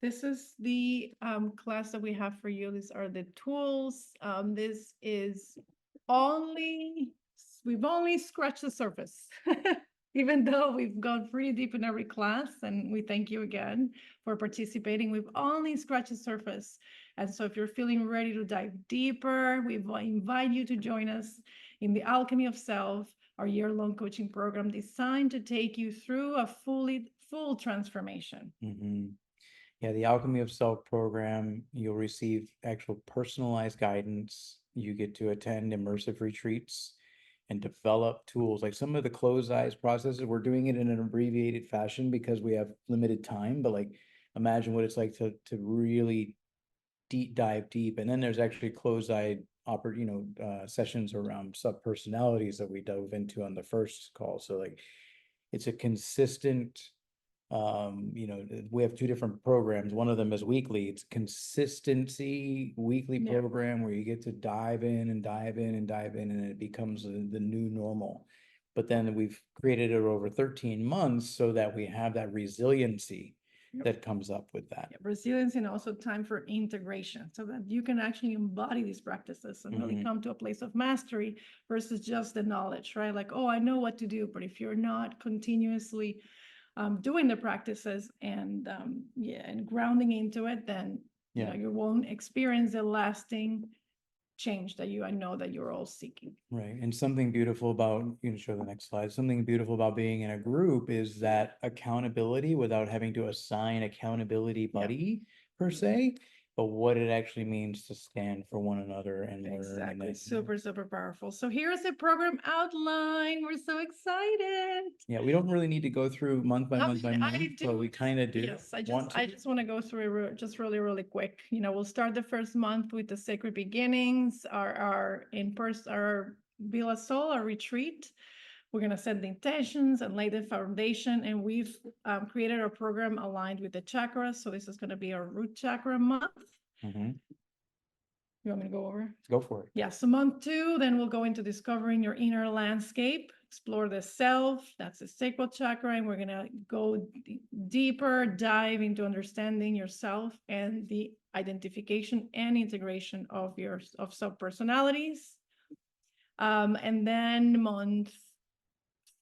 This is the class that we have for you. These are the tools. This is we've only scratched the surface. Even though we've gone pretty deep in every class, and we thank you again for participating, we've only scratched the surface. And so if you're feeling ready to dive deeper, we invite you to join us in the Alchemy of Self, our year-long coaching program designed to take you through a full transformation. Yeah, the Alchemy of Self program, you'll receive actual personalized guidance. You get to attend immersive retreats and develop tools. Like some of the closed eyes processes, we're doing it in an abbreviated fashion because we have limited time, but like imagine what it's like to really dive deep. And then there's actually closed eye sessions around subpersonalities that we dove into on the first call. So like it's a consistent we have two different programs. One of them is weekly. It's consistency weekly program where you get to dive in and dive in and dive in, and it becomes the new normal. But then we've created it over 13 months so that we have that resiliency that comes up with that. Resilience, and also time for integration so that you can actually embody these practices and really come to a place of mastery versus just the knowledge, right? Like, oh, I know what to do, but if you're not continuously doing the practices and grounding into it, then you won't experience the lasting change that I know that you're all seeking. Right. And something beautiful about, you can show the next slide, something beautiful about being in a group is that accountability without having to assign accountability buddy per se, but what it actually means to stand for one another and learn. Exactly. And super powerful. So here's the program outline. We're so excited. Yeah, we don't really need to go through month by month by month, but we kind of do. Yes, I just want to go through it just really quick. We'll start the first month with the Sacred Beginnings, our in-person, our Villa Soul, our retreat. We're going to set the intentions and lay the foundation, and we've created a program aligned with the chakras. So this is going to be our root chakra month. You want me to go over? Go for it. Yeah, so month 2, then we'll go into discovering your inner landscape, explore the self, that's the sacral chakra, and we're gonna go deeper, dive into understanding yourself and the identification and integration of subpersonalities. And then month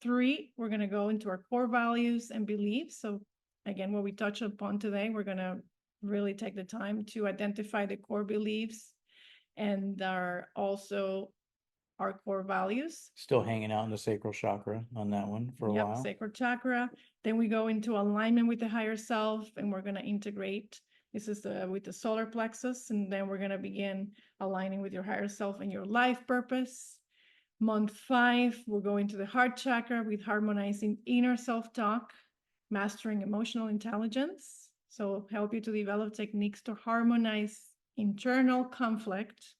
3, we're gonna go into our core values and beliefs. So again, what we touched upon today, we're gonna really take the time to identify the core beliefs and also our core values. Still hanging out in the sacral chakra on that one for a while. Sacral chakra. Then we go into alignment with the higher self, and we're going to integrate. This is with the solar plexus, and then we're going to begin aligning with your higher self and your life purpose. Month 5, we'll go into the heart chakra with harmonizing inner self-talk, mastering emotional intelligence. So help you to develop techniques to harmonize internal conflict.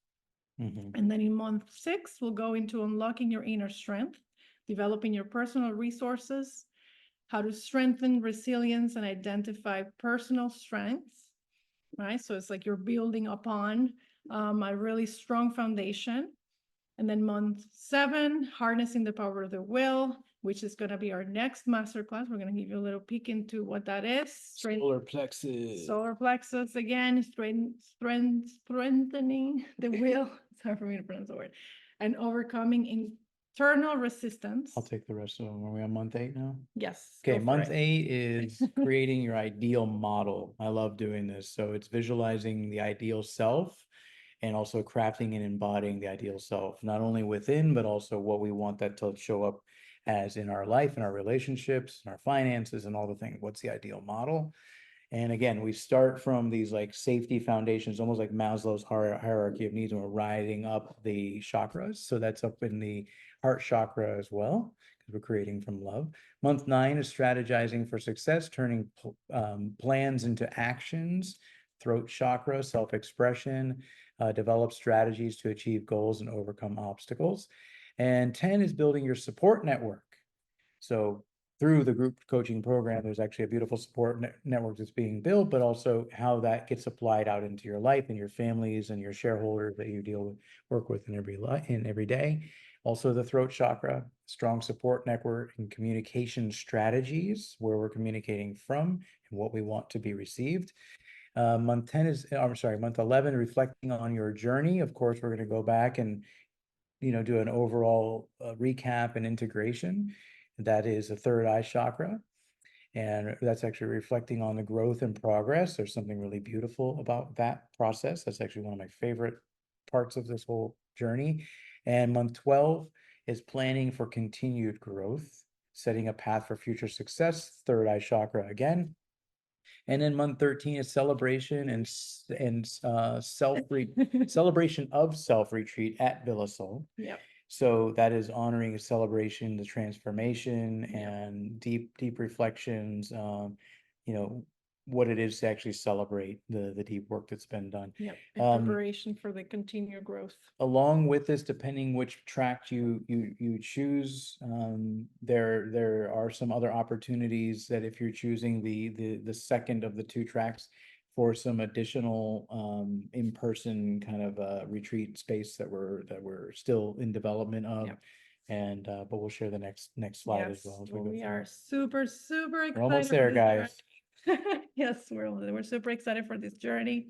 And then in month 6, we'll go into unlocking your inner strength, developing your personal resources, how to strengthen resilience and identify personal strengths, right? So it's like you're building upon a really strong foundation. And then month 7, harnessing the power of the will, which is going to be our next masterclass. We're going to give you a little peek into what that is. Solar plexus. Solar plexus, again, strengthening the will. It's hard for me to pronounce the word. And overcoming internal resistance. I'll take the rest of them. Are we on month 8 now? Yes. Okay, month 8 is creating your ideal model. I love doing this. So it's visualizing the ideal self and also crafting and embodying the ideal self, not only within, but also what we want that to show up as in our life, in our relationships, in our finances, and all the things. What's the ideal model? And again, we start from these like safety foundations, almost like Maslow's hierarchy of needs, and we're riding up the chakras. So that's up in the heart chakra as well, because we're creating from love. Month 9 is strategizing for success, turning plans into actions. Throat chakra, self-expression, develop strategies to achieve goals and overcome obstacles. And 10 is building your support network. So through the group coaching program, there's actually a beautiful support network that's being built, but also how that gets applied out into your life and your families and your shareholders that you work with in every day. Also the throat chakra, strong support network and communication strategies, where we're communicating from and what we want to be received. Month 10 is, I'm sorry, month 11, reflecting on your journey. Of course, we're going to go back and, do an overall recap and integration. That is the third eye chakra. And that's actually reflecting on the growth and progress. There's something really beautiful about that process. That's actually one of my favorite parts of this whole journey. And month 12 is planning for continued growth, setting a path for future success, third eye chakra again. And then month 13 is celebration and celebration of self retreat at Villasol. Yep. So that is honoring a celebration, the transformation, Yep. and deep reflections. What it is to actually celebrate the deep work that's been done. Yep. In preparation for the continued growth. Along with this, depending which track you choose, there are some other opportunities that if you're choosing the second of the two tracks for some additional in-person kind of retreat space that we're still in development of. Yep. And but we'll share the next slide as well. As we go are through. super excited. We're almost there, guys. Yes, we're super excited for this journey.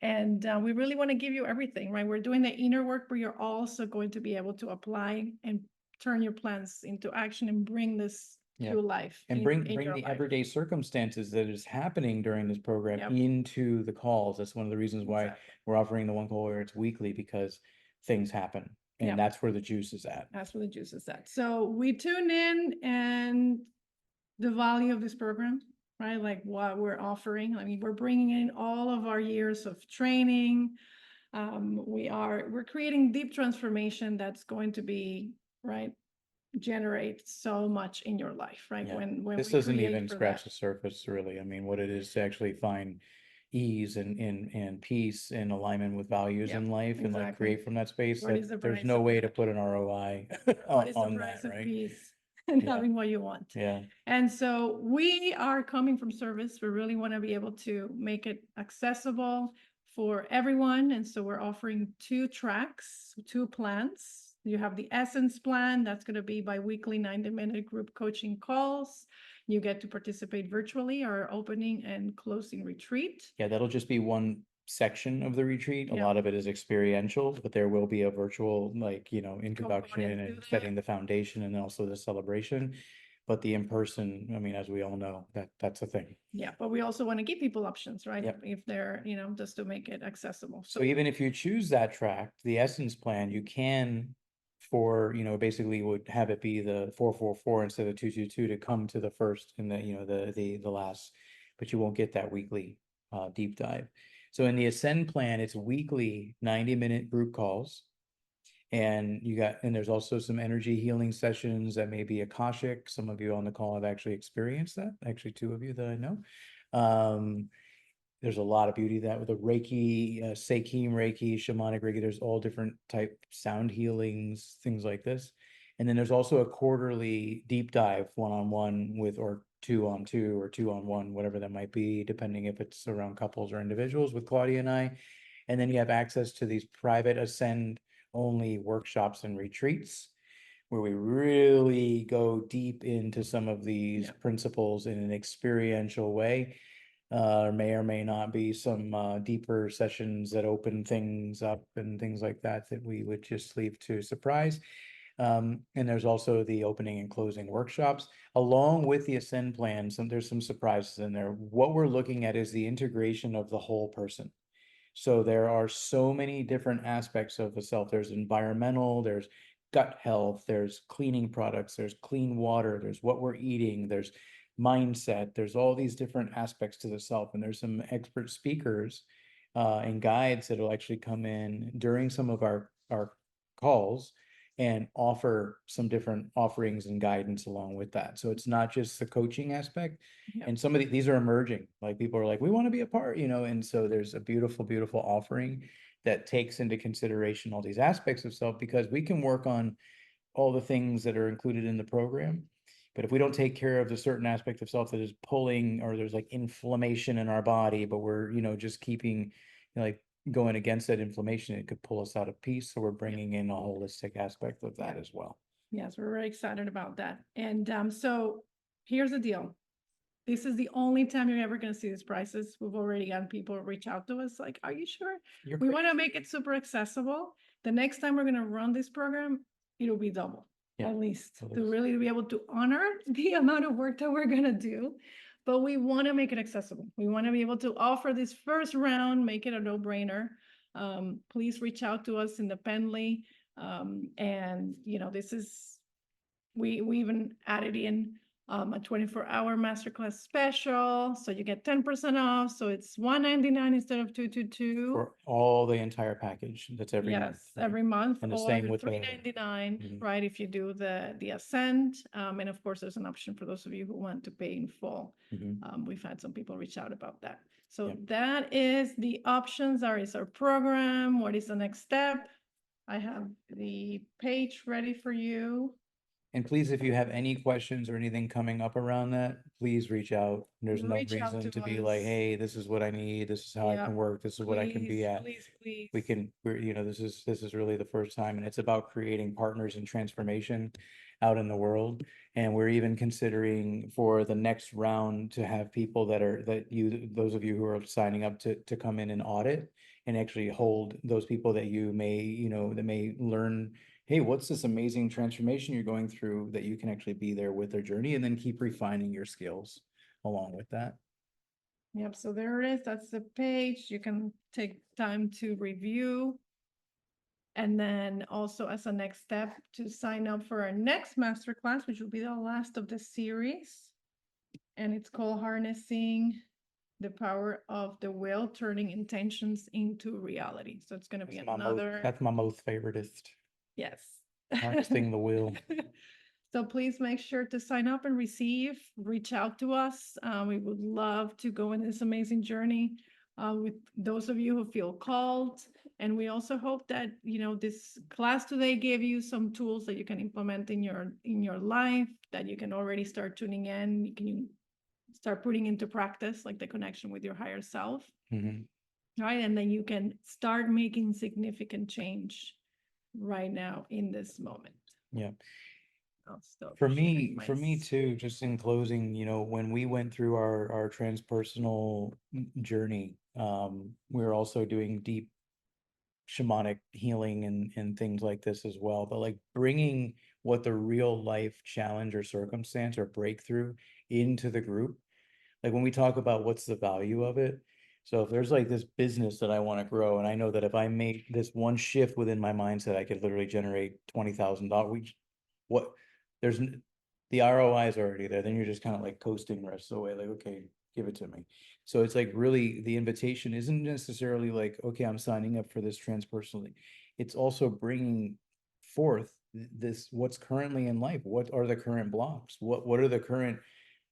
And we really want to give you everything, right? We're doing the inner work, but you're also going to be able to apply and turn your plans into action and bring this to life. And bring the everyday circumstances that is happening during this program into the calls. That's one of the reasons why we're offering the one call where it's weekly, because things happen. And that's where the juice is at. That's where the juice is at. So we tune in, and the value of this program, right? Like what we're offering. I mean, we're bringing in all of our years of training. We're creating deep transformation that's going to be, right, generate so much in your life, right? Yeah. When This we doesn't create even for scratch that. the surface, really. I mean, what it is to actually find ease and peace and alignment with values in life, and like create from that space. What is the There's price no of way that? to put an ROI What is the on price that, of right? peace and Yeah. having what you want? Yeah. And so we are coming from service. We really want to be able to make it accessible for everyone. And so we're offering 2 tracks, 2 plans. You have the Essence plan. That's going to be bi-weekly 90-minute group coaching calls. You get to participate virtually, our opening and closing retreat. Yeah, that'll just be one section of the retreat. A Yeah. lot of it is experiential, but there will be a virtual, introduction Component to and that. setting the foundation, and also the celebration. But the in-person, I mean, as we all know, that's a thing. Yeah, but we also want to give people options, right? Yep. If they're, just to make it accessible. So even if you choose that track, the Essence plan, you can, for, basically would have it be the 444 instead of 222 to come to the first and the last, but you won't get that weekly deep dive. So in the Ascend plan, it's weekly 90-minute group calls. And there's also some energy healing sessions that may be Akashic. Some of you on the call have actually experienced that. Actually, 2 of you that I know. There's a lot of beauty that with the Reiki, Seikin Reiki, shamanic Reiki, there's all different type sound healings, things like this. And then there's also a quarterly deep dive 1-on-1 or 2-on-2 or 2-on-1, whatever that might be, depending if it's around couples or individuals with Claudia and I. And then you have access to these private Ascend only workshops and retreats, where we really go deep into some of these principles in an experiential way. May or may not be some deeper sessions that open things up and things like that we would just leave to surprise. And there's also the opening and closing workshops, along with the Ascend plan. There's some surprises in there. What we're looking at is the integration of the whole person. So there are so many different aspects of the self. There's environmental, there's gut health, there's cleaning products, there's clean water, there's what we're eating, there's mindset, there's all these different aspects to the self. And there's some expert speakers and guides that will actually come in during some of our calls and offer some different offerings and guidance along with that. So it's not just the coaching aspect. And some of these are emerging, like people are like, we want to be a part, and so there's a beautiful, beautiful offering that takes into consideration all these aspects of self, because we can work on all the things that are included in the program. But if we don't take care of the certain aspect of self that is pulling, or there's like inflammation in our body, but we're, just keeping like going against that inflammation, it could pull us out of peace. So we're bringing in a holistic aspect of that as well. Yes, we're very excited about that. And so here's the deal. This is the only time you're ever going to see these prices. We've already gotten people reach out to us like, are you sure? You're We great. want to make it super accessible. The next time we're going to run this program, it'll be double, Yeah, at least, at to least. really be able to honor the amount of work that we're going to do. But we want to make it accessible. We want to be able to offer this first round, make it a no-brainer. Please reach out to us independently. And, you know, this is, we even added in a 24-hour masterclass special, so you get 10% off. So it's $199 instead of $222. For all the entire package, that's every month. Yes, right? every month, And the or same with the- $399, Mhm. right? If you do the ascent, and of course, there's an option for those of you who want to pay in full. Mhm. We've had some people reach out about that. So Yep. that is the options. There is our program. What is the next step? I have the page ready for you. And please, if you have any questions or anything coming up around that, please reach out. There's no Reach out reason to to be like, us. hey, this is what I need. This is how I Yeah, can work. This is what I can be Please, at. please, please. We can, you know, this is really the first time, and it's about creating partners in transformation out in the world. And we're even considering for the next round to have people those of you who are signing up to come in and audit and actually hold those people that you may, you know, that may learn, hey, what's this amazing transformation you're going through, that you can actually be there with their journey and then keep refining your skills along with that. Yep, so there it is. That's the page. You can take time to review. And then also as a next step to sign up for our next masterclass, which will be the last of the series. And it's called Harnessing the Power of the Will, Turning Intentions into Reality. So it's going to be another. That's my most favoritist. Yes. Harnessing the will. So please make sure to sign up and reach out to us. We would love to go in this amazing journey with those of you who feel called. And we also hope that, you know, this class today gave you some tools that you can implement in your life, that you can already start tuning in. You can start putting into practice, like the connection with your higher self. Mhm. Right? And then you can start making significant change right now in this moment. Yeah. I'll stop For sharing me my too, just in closing, you know, when we went through our transpersonal journey, we were also doing deep shamanic healing and things like this as well. But like bringing what the real life challenge or circumstance or breakthrough into the group, like when we talk about what's the value of it. So if there's like this business that I want to grow, and I know that if I make this one shift within my mindset, I could literally generate $20,000. What there's the ROI is already there. Then you're just kind of like coasting the rest of the way, like, okay, give it to me. So it's like really the invitation isn't necessarily like, okay, I'm signing up for this transpersonally. It's also bringing forth this what's currently in life. What are the current blocks? What are the current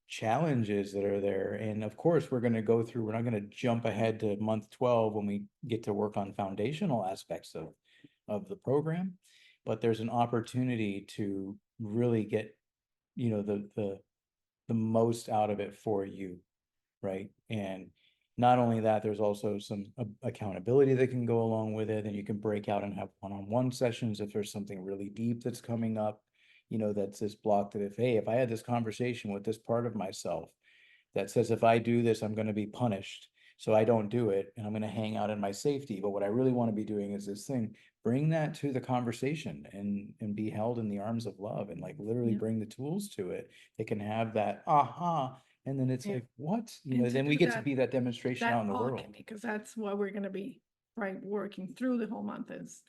challenges that are there? And of course, we're not going to jump ahead to month 12 when we get to work on foundational aspects of the program, but there's an opportunity to really get, you know, the most out of it for you, right? And not only that, there's also some accountability that can go along with it, and you can break out and have one-on-one sessions if there's something really deep that's coming up, you know, that's this block that if I had this conversation with this part of myself that says if I do this, I'm going to be punished, so I don't do it, and I'm going to hang out in my safety. But what I really want to be doing is this thing. Bring that to the conversation and be held in the arms of love, and like literally Yeah. bring the tools to it. They can have that aha, and then it's Yeah. like, what? You And know, to then we do get to that- be that demonstration out in the world. because that's what we're going to be working through the whole month is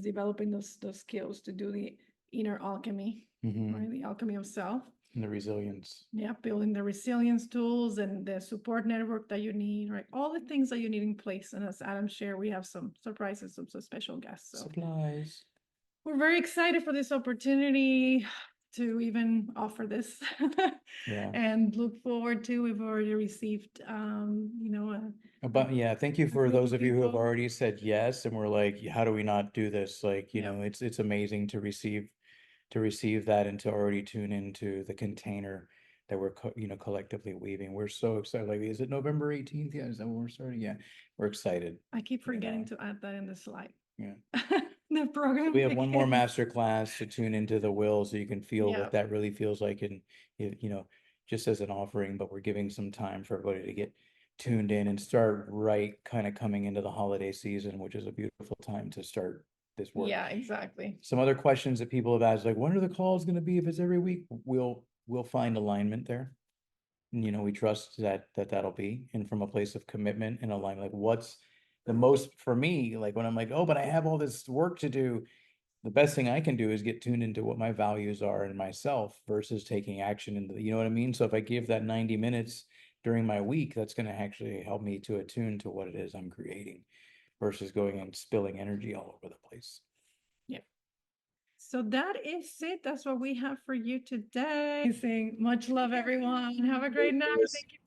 developing those skills to do the inner alchemy, Mhm. right? The alchemy of self. And the resilience. Yeah, building the resilience tools and the support network that you need, right? All the things that you need in place. And as Adam shared, we have some surprises, some special guests. So Supplies. we're very excited for this opportunity to even offer this. Yeah. And look forward to, we've already received, you know, But yeah, thank you for group those of of you who have people. already said yes, and we're like, how do we not do this? Like, you Yeah. know, it's amazing to receive that and to already tune into the container that we're you know, collectively weaving. We're so excited. Like, is it November 18th? Yeah, is that when we're starting? Yeah, we're excited. I keep you forgetting know. to add that in the slide. Yeah. The program. We have one more begins. master class to tune into the will, so you can feel Yeah. what that really feels like, and you know, just as an offering, but we're giving some time for everybody to get tuned in and start kind of coming into the holiday season, which is a beautiful time to start this work. Yeah, exactly. Some other questions that people have asked, like, when are the calls going to be? If it's every week, we'll find alignment there. And, we trust that'll be, and from a place of commitment and alignment, like what's the most for me, like when I'm like, oh, but I have all this work to do, the best thing I can do is get tuned into what my values are in myself versus taking action into you know what I mean? So if I give that 90 minutes during my week, that's going to actually help me to attune to what it is I'm creating versus going and spilling energy all over the place. Yeah. So that is it. That's what we have for you today. Much love, everyone. Have a great night. Thank you.